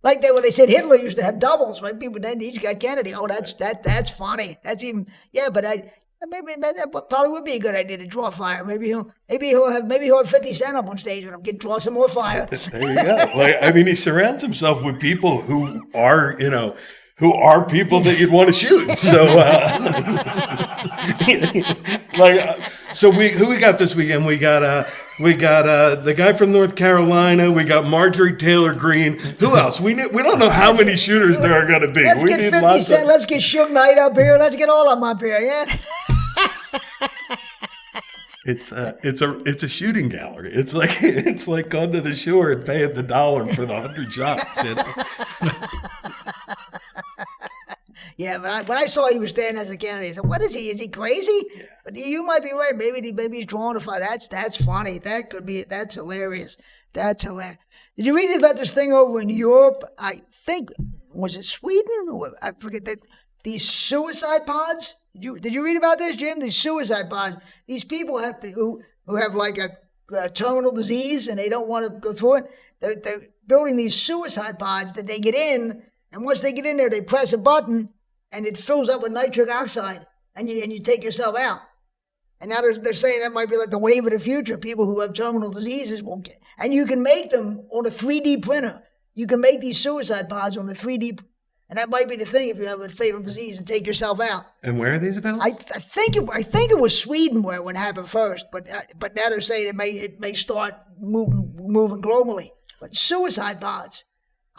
Like when they said Hitler used to have doubles, right? People, then he's got Kennedy. Oh, that's funny. That's even, yeah. But maybe that probably would be a good idea to draw fire. Maybe he'll have 50 Cent up on stage with him. Draw some more fire. There you go. He surrounds himself with people who are, people that you'd want to shoot. So, so who we got this weekend? We got the guy from North Carolina. We got Marjorie Taylor Greene. Who else? We don't know how many shooters there are going to be. Let's get 50 Cent. Let's get Suge Knight up here. Let's get all of them up here. Yeah. It's a shooting gallery. It's like going to the shore and paying the $1 for the 100 shots. Yeah, but when I saw he was standing as a candidate, I said, "What is he? Is he crazy?" Yeah. But you might be right. Maybe he's drawing a fight. That's funny. That's hilarious. That's hilarious. Did you read about this thing over in Europe? I think was it Sweden? I forget that. These suicide pods. Did you read about this, Jim? These suicide pods. These people who have like a terminal disease and they don't want to go through it. They're building these suicide pods that they get in, and once they get in there, they press a button. And it fills up with nitric oxide, and you take yourself out. And now they're saying that might be like the wave of the future. People who have terminal diseases won't get. And you can make them on a 3D printer. You can make these suicide pods on the 3D, and that might be the thing if you have a fatal disease and take yourself out. And where are these available? I think it was Sweden where it would happen first, but now they're saying it may start moving globally. But suicide pods.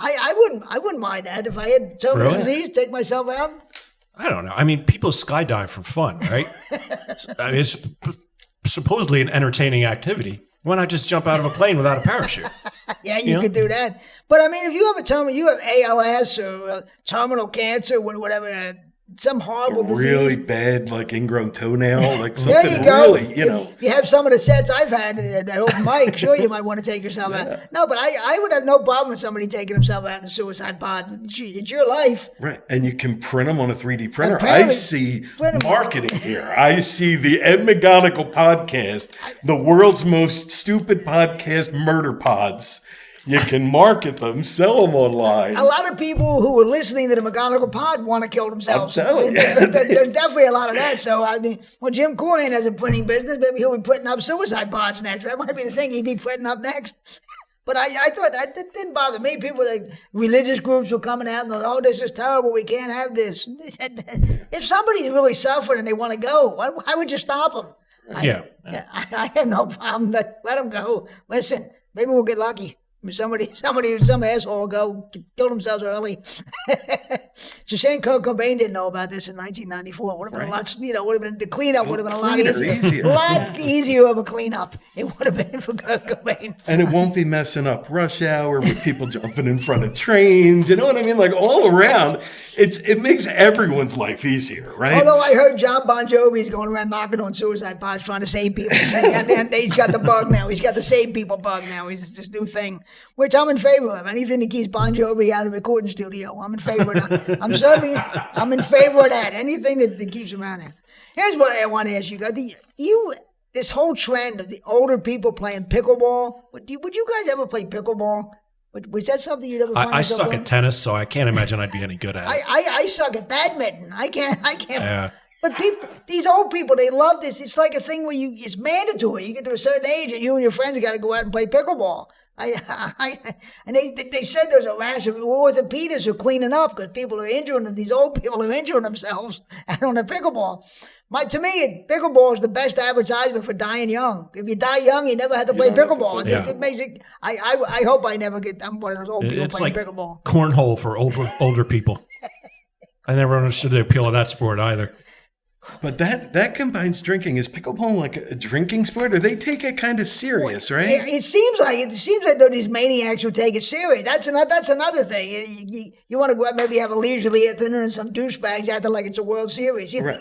I wouldn't mind that if I had terminal disease, take myself out. I don't know. I mean, people skydive for fun, right? It's supposedly an entertaining activity. Why not just jump out of a plane without a parachute? Yeah, you could do that. But I mean, if you have you have ALS or terminal cancer, whatever, some horrible disease. Really bad, like ingrown toenail, like something there you go. Really, If you have some of the sets I've had at open mic, sure, you might want to take yourself out. No, but I would have no problem with somebody taking himself out in a suicide pod. It's your life. Right. And you can print them on a 3D printer. I see marketing here. I see the Ed McGonigal podcast, the world's most stupid podcast, Murder Pods. You can market them, sell them online. A lot of people who are listening to the McGonigal pod want to kill themselves. I'm telling you. There's definitely a lot of that. So, I mean, Jim Conan has a printing business. Maybe he'll be putting up suicide pods next. That might be the thing he'd be printing up next. But I thought that didn't bother me. People, like religious groups were coming out and going, "Oh, this is terrible. We can't have this." If somebody's really suffering and they want to go, why would you stop them? I have no problem. Let them go. Listen, maybe we'll get lucky. Some asshole will go kill themselves early. It's a shame Kurt Cobain didn't know about this in 1994. Would have been a lot, the cleanup would have been a lot easier. A lot easier of a cleanup. It would have been for Kurt Cobain. And it won't be messing up rush hour with people jumping in front of trains. You know what I mean? Like all around, it makes everyone's life easier, right? Although I heard John Bon Jovi's going around knocking on suicide pods trying to save people. He's got the bug now. He's got the save people bug now. He's this new thing. Which I'm in favor of. Anything that keeps Bon Jovi out of the recording studio, I'm in favor of that. I'm in favor of that. Anything that keeps him out there. Here's what I want to ask you. This whole trend of the older people playing pickleball, would you guys ever play pickleball? Was that something you'd ever find? I suck at tennis, so I can't imagine I'd be any good at it. I suck at badminton. I can't. Yeah. But these old people, they love this. It's like a thing where it's mandatory. You get to a certain age and you and your friends got to go out and play pickleball. And they said there's a rash of orthopedists who are cleaning up because these old people are injuring themselves out on the pickleball. To me, pickleball is the best advertisement for dying young. If you die young, you never have to play pickleball. It makes it. I hope I never I'm one of those old people playing pickleball. Cornhole for older people. I never understood the appeal of that sport either. But that combines drinking. Is pickleball like a drinking sport, or they take it kind of serious, right? It seems like these maniacs who take it serious. That's another thing. You want to go out, maybe have a leisurely dinner and some douchebags acting like it's a World Series. Right.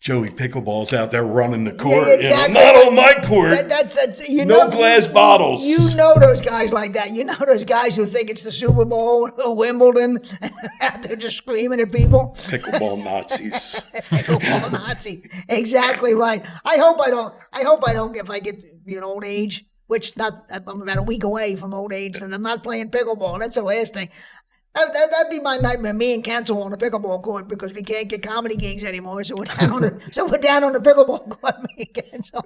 Joey Pickleball's out there running the court. Yeah, exactly. Not on my court. That's no glass bottles. You know those guys like that. You know those guys who think it's the Super Bowl or Wimbledon and out there just screaming at people. Pickleball Nazis. Pickleball Nazi. Exactly right. I hope I don't. If I get to be an old age, which I'm about a week away from old age, and I'm not playing pickleball. That's the last thing. That'd be my nightmare. Me and Cancel on the pickleball court because we can't get comedy gigs anymore. So we're down on the pickleball court. Me and Cancel.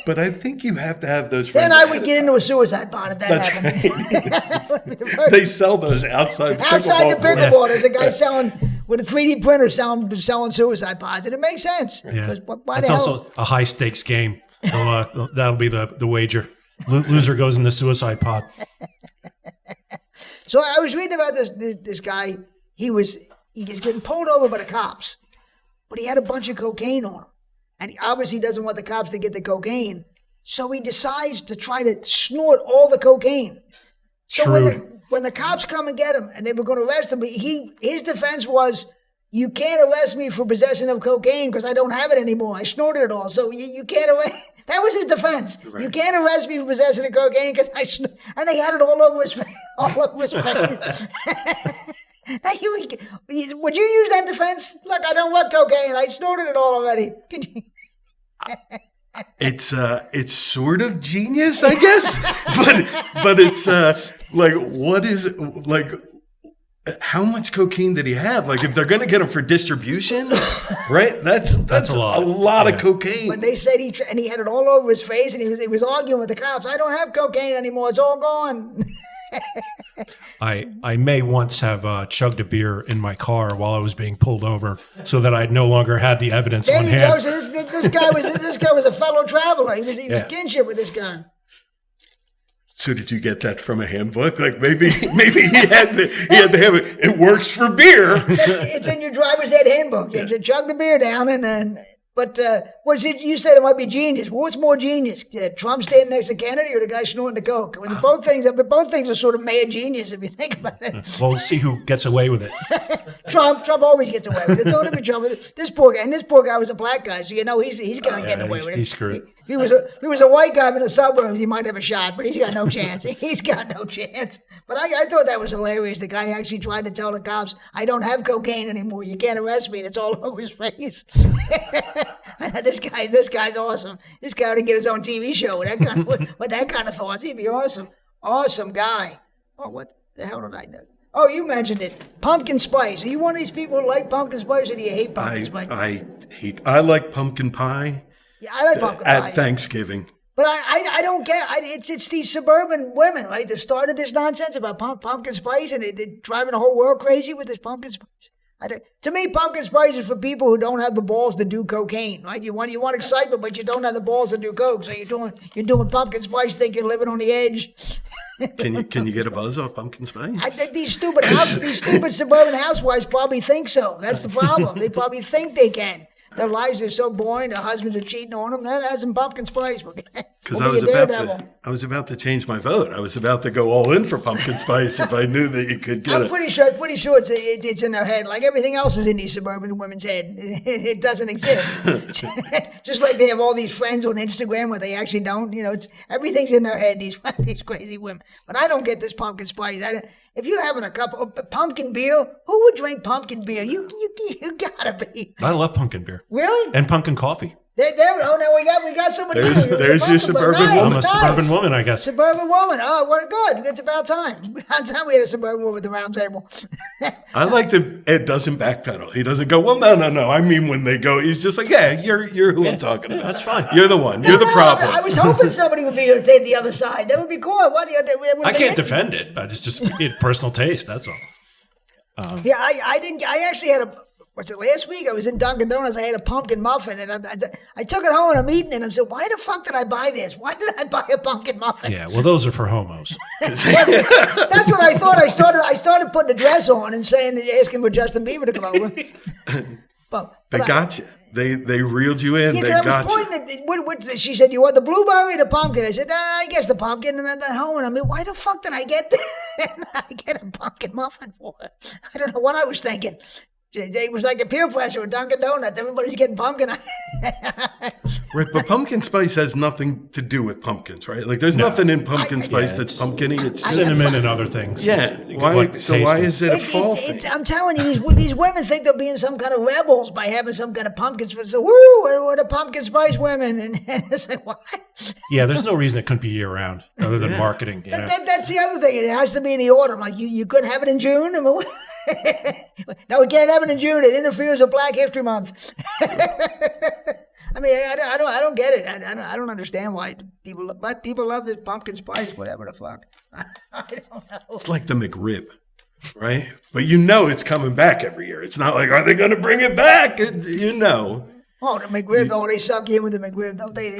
But I think you have to have those friends. Then I would get into a suicide pod if that That's happened. right. They sell those outside the pickleball. There's a guy selling with a 3D printer selling suicide pods, and it makes sense. Yeah. It's also a high stakes game. So that'll be the wager. Loser goes in the suicide pod. So I was reading about this guy. He was getting pulled over by the cops, but he had a bunch of cocaine on him, and he obviously doesn't want the cops to get the cocaine. So he decides to try to snort all the cocaine. So when the cops come and get him, and they were going to arrest him, his defense was, "You can't arrest me for possession of cocaine because I don't have it anymore. I snorted it all. So you can't arrest." That was his defense. Right. You can't arrest me for possession of cocaine because and they had it all over his face. All over his face. Would you use that defense? Look, I don't want cocaine. I snorted it all already. It's sort of genius, I guess, but it's like, what is like? How much cocaine did he have? Like, if they're going to get him for distribution, right? That's a lot of cocaine. But they said he had it all over his face, and he was arguing with the cops. I don't have cocaine anymore. It's all gone. I may once have chugged a beer in my car while I was being pulled over, so that I no longer had the evidence on hand. Go. So this guy was a fellow traveler. He was kinship with this guy. So did you get that from a handbook? Like maybe he had to have it. It works for beer. It's in your driver's ed handbook. You chug the beer down and then. But you said it might be genius. Well, what's more genius? Trump standing next to Kennedy or the guy snorting the coke? Both things are sort of mad genius if you think about it. Well, we'll see who gets away with it. Trump always gets away with it. It's only be Trump. This poor guy was a black guy, so he's gonna get away with it. He's screwed. If he was a white guy in the suburbs, he might have a shot, but he's got no chance. He's got no chance. But I thought that was hilarious. The guy actually tried to tell the cops, "I don't have cocaine anymore. You can't arrest me." And it's all over his face. This guy's awesome. This guy ought to get his own TV show with that kind of thoughts. He'd be awesome. Awesome guy. Oh, what the hell did I do? Oh, you mentioned it. Pumpkin spice. Are you one of these people who like pumpkin spice, or do you hate pumpkin spice? I like pumpkin pie. Yeah, I like pumpkin pie. At Thanksgiving. But I don't get it's these suburban women, right, that started this nonsense about pumpkin spice, and they're driving the whole world crazy with this pumpkin spice. To me, pumpkin spice is for people who don't have the balls to do cocaine, right? You want excitement, but you don't have the balls to do coke. So you're doing pumpkin spice, think you're living on the edge. Can you get a buzz off pumpkin spice? I think these stupid suburban housewives probably think so. That's the problem. They probably think they can. Their lives are so boring. Their husbands are cheating on them. That has some pumpkin spice. Because I was about to change my vote. I was about to go all in for pumpkin spice if I knew that you could get it. I'm pretty sure it's in their head. Like everything else is in these suburban women's head. It doesn't exist. Just like they have all these friends on Instagram where they actually don't. Everything's in their head. These crazy women. But I don't get this pumpkin spice. If you're having a cup of pumpkin beer, who would drink pumpkin beer? You gotta be. I love pumpkin beer. Really? And pumpkin coffee. We got somebody. There's your suburban woman. I'm a suburban woman, I guess. Suburban woman. Oh, what good. It's about time. About time we had a suburban woman at the round table. I like that Ed doesn't backpedal. He doesn't go, well, no. I mean, when they go, he's just like, yeah, you're who I'm talking about. That's fine. You're the one. You're the problem. I was hoping somebody would be here to take the other side. That would be cool. I can't defend it. It's just personal taste. That's all. I didn't. I actually had was it last week? I was in Dunkin' Donuts. I had a pumpkin muffin, and I took it home and I'm eating it. And I'm saying, why the fuck did I buy this? Why did I buy a pumpkin muffin? Yeah, well, those are for homos. That's what I thought. I started putting the dress on and asking for Justin Bieber to come over. They got you. They reeled you in. Yeah, I was pointing at, she said, you want the blueberry or the pumpkin? I said, I guess the pumpkin. And I'm at home, and I mean, why the fuck did I get that? I get a pumpkin muffin for it? I don't know what I was thinking. It was like a peer pressure with Dunkin' Donuts. Everybody's getting pumpkin. Right, but pumpkin spice has nothing to do with pumpkins, right? Like, there's nothing in pumpkin spice that's pumpkin-y. It's cinnamon and other things. Yeah. Why is it a fall thing? I'm telling you, these women think they're being some kind of rebels by having some kind of pumpkin spice. So, woo, we're the pumpkin spice women. And it's like, what? Yeah, there's no reason it couldn't be year-round other than marketing. You know? That's the other thing. It has to be in the autumn. Like, you couldn't have it in June? I mean, no, we can't have it in June. It interferes with Black History Month. I mean, I don't get it. I don't understand why people love this pumpkin spice, whatever the fuck. I don't know. It's like the McRib, right? But you know it's coming back every year. It's not like, are they going to bring it back? You know. Oh, the McRib. Oh, they suck you in with the McRib. Don't they?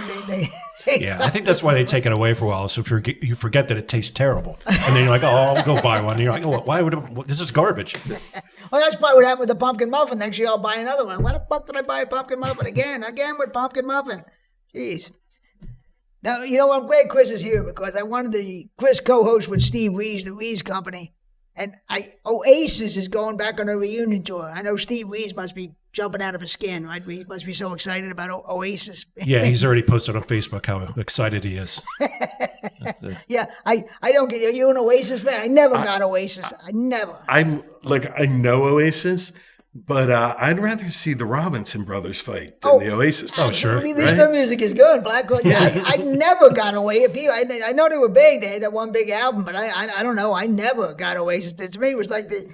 Yeah, I think that's why they take it away for a while. So if you forget that it tastes terrible, and then you're like, oh, I'll go buy one. And you're like, oh, why would this is garbage? Well, that's probably what happened with the pumpkin muffin. Next year, I'll buy another one. Why the fuck did I buy a pumpkin muffin again with pumpkin muffin? Jeez. Now, you know, I'm glad Chris is here because I wanted Chris co-host with Steve Rees, the Rees Company. And Oasis is going back on a reunion tour. I know Steve Rees must be jumping out of his skin, right? He must be so excited about Oasis. Yeah, he's already posted on Facebook how excited he is. Yeah, I don't get. Are you an Oasis fan? I never got Oasis. I never. I know Oasis, but I'd rather see the Robinson brothers fight than the Oasis. Oh, sure. At least their music is good. Black Rock. Yeah, I never got away. I know they were big. They had that one big album, but I don't know. I never got Oasis. To me, it was like the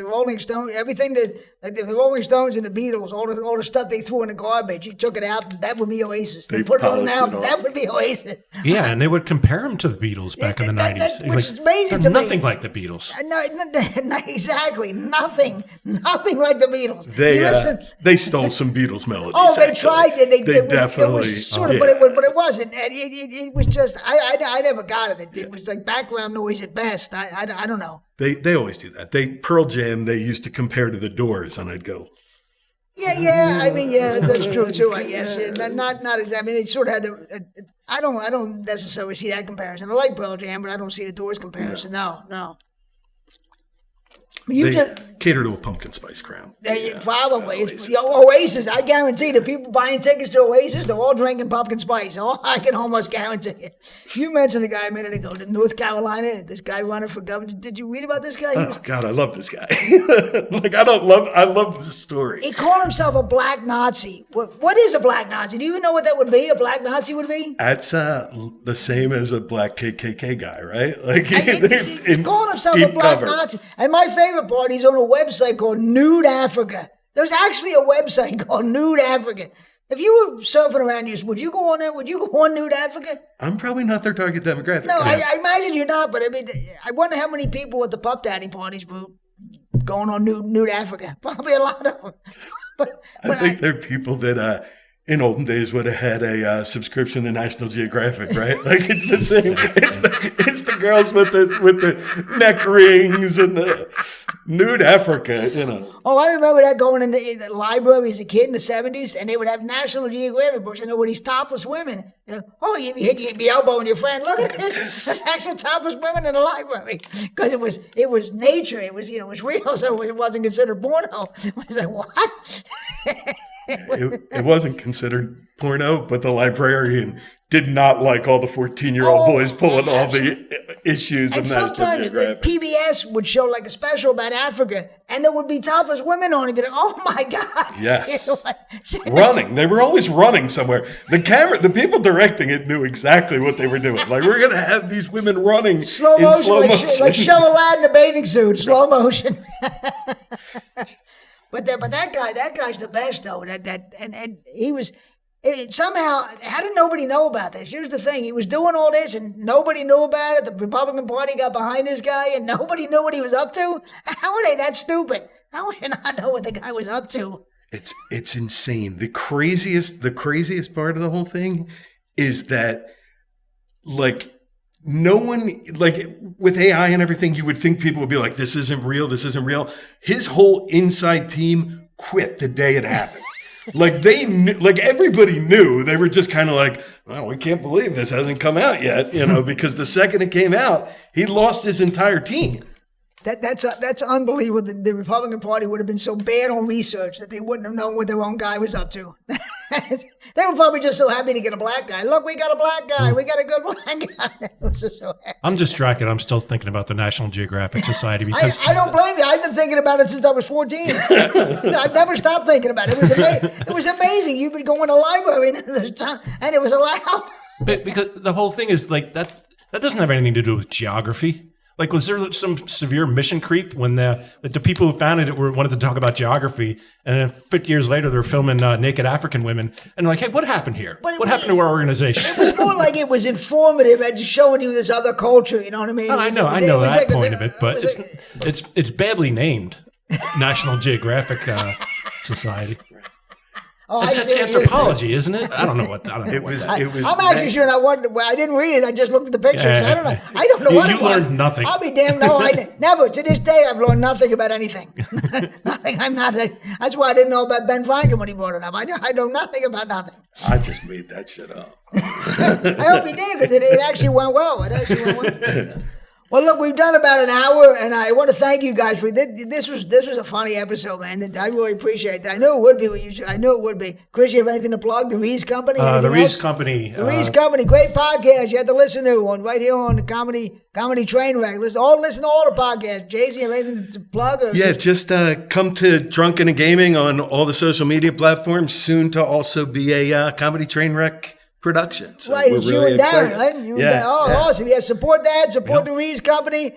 Rolling Stones. Everything like the Rolling Stones and the Beatles, all the stuff they threw in the garbage. You took it out. That would be Oasis. They put it on an album. That would be Oasis. Yeah, and they would compare them to the Beatles back in the 90s. Which is amazing to me. Nothing like the Beatles. No, exactly. Nothing like the Beatles. They stole some Beatles melodies. Oh, they tried. They definitely. It was sort of, but it wasn't. And it was just. I never got it. It was like background noise at best. I don't know. They always do that. Pearl Jam. They used to compare to the Doors, and I'd go. Yeah. I mean, yeah, that's true too. I guess. Yeah, not exactly. I mean, they sort of had the. I don't necessarily see that comparison. I like Pearl Jam, but I don't see the Doors comparison. No. They cater to a pumpkin spice crowd. Probably. It's Oasis. I guarantee the people buying tickets to Oasis, they're all drinking pumpkin spice. Oh, I can almost guarantee it. You mentioned a guy a minute ago, North Carolina, this guy running for governor. Did you read about this guy? Oh, God, I love this guy. I love this story. He called himself a black Nazi. What is a black Nazi? Do you even know what that would be? A black Nazi would be? That's the same as a black KKK guy, right? Like he's calling himself a black Nazi. And my favorite part, he's on a website called Nude Africa. There's actually a website called Nude Africa. If you were surfing around, would you go on there? Would you go on Nude Africa? I'm probably not their target demographic. No, I imagine you're not, but I mean, I wonder how many people at the Puff Daddy parties were going on Nude Africa. Probably a lot of them. I think there are people that in olden days would have had a subscription to National Geographic, right? Like it's the same. It's the girls with the neck rings and the Nude Africa, you know. Oh, I remember that going in the library as a kid in the 70s, and they would have National Geographic books, and there were these topless women. You know, oh, you hit your elbow and your friend. Look at this. There's actual topless women in the library because it was nature. It was it was real, so it wasn't considered porno. I was like, what? It wasn't considered porno, but the librarian did not like all the 14-year-old boys pulling all the issues of National Geographic. Sometimes PBS would show like a special about Africa, and there would be topless women on it. Be like, oh my God! Yes, running. They were always running somewhere. The people directing it knew exactly what they were doing. Like we're gonna have these women running in slow motion, like show Aladdin in a bathing suit, slow motion. But that guy's the best though. And he was somehow. How did nobody know about this? Here's the thing: he was doing all this, and nobody knew about it. The Republican Party got behind this guy, and nobody knew what he was up to. How are they that stupid? How would you not know what the guy was up to? It's insane. The craziest part of the whole thing is that, like, no one, like with AI and everything, you would think people would be like, this isn't real. His whole inside team quit the day it happened. Like they knew, like everybody knew. They were just kind of like, well, we can't believe this hasn't come out yet, because the second it came out, he lost his entire team. That's unbelievable. The Republican Party would have been so bad on research that they wouldn't have known what their own guy was up to. They were probably just so happy to get a black guy. Look, we got a black guy. We got a good black guy. It was just so happy. I'm distracted. I'm still thinking about the National Geographic Society because I don't blame you. I've been thinking about it since I was 14. I've never stopped thinking about it. It was amazing. You'd be going to a library and it was allowed. because the whole thing is like that doesn't have anything to do with geography. Like, was there some severe mission creep when the people who founded it wanted to talk about geography, and then 50 years later they're filming naked African women, and like, hey, what happened here? What happened to our organization? It was more like it was informative and just showing you this other culture. You know what I mean? I know that point of it, but it's badly named National Geographic Society. Oh, it's anthropology, isn't it? I don't know what. It was. I'm actually sure. I didn't read it. I just looked at the pictures. Yeah. I don't know. I don't know what it was. You learned nothing. I'll be damned. No, never. To this day, I've learned nothing about anything. Nothing. I'm not. That's why I didn't know about Ben Franklin when he brought it up. I know nothing about nothing. I just made that shit up. I hope you did, because it actually went well. It actually went well. Well, look, we've done about an hour, and I want to thank you guys for this. This was a funny episode, man. I really appreciate that. I knew it would be. I knew it would be. Chris, you have anything to plug? The Ruse Company? The Ruse Company. The Ruse Company, great podcast. You have to listen to one right here on the Comedy Train Wreck. Listen to all the podcasts. Jason, you have anything to plug? Yeah, just come to Drunken and Gaming on all the social media platforms. Soon to also be a Comedy Train Wreck production. So right, we're it's really you and Darren, excited. right? Awesome. Yeah, support that. Support the Ruse Company.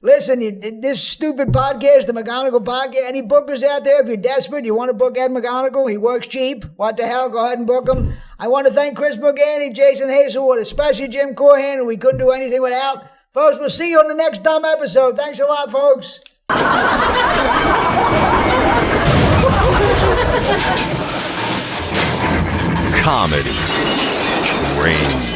Listen, this stupid podcast, the McGonigal podcast, any bookers out there, if you're desperate, you want to book Ed McGonigal, he works cheap. What the hell? Go ahead and book him. I want to thank Chris Morganti, Jason Hazelwood, especially Jim Corhan, who we couldn't do anything without. Folks, we'll see you on the next dumb episode. Thanks a lot, folks. Comedy Train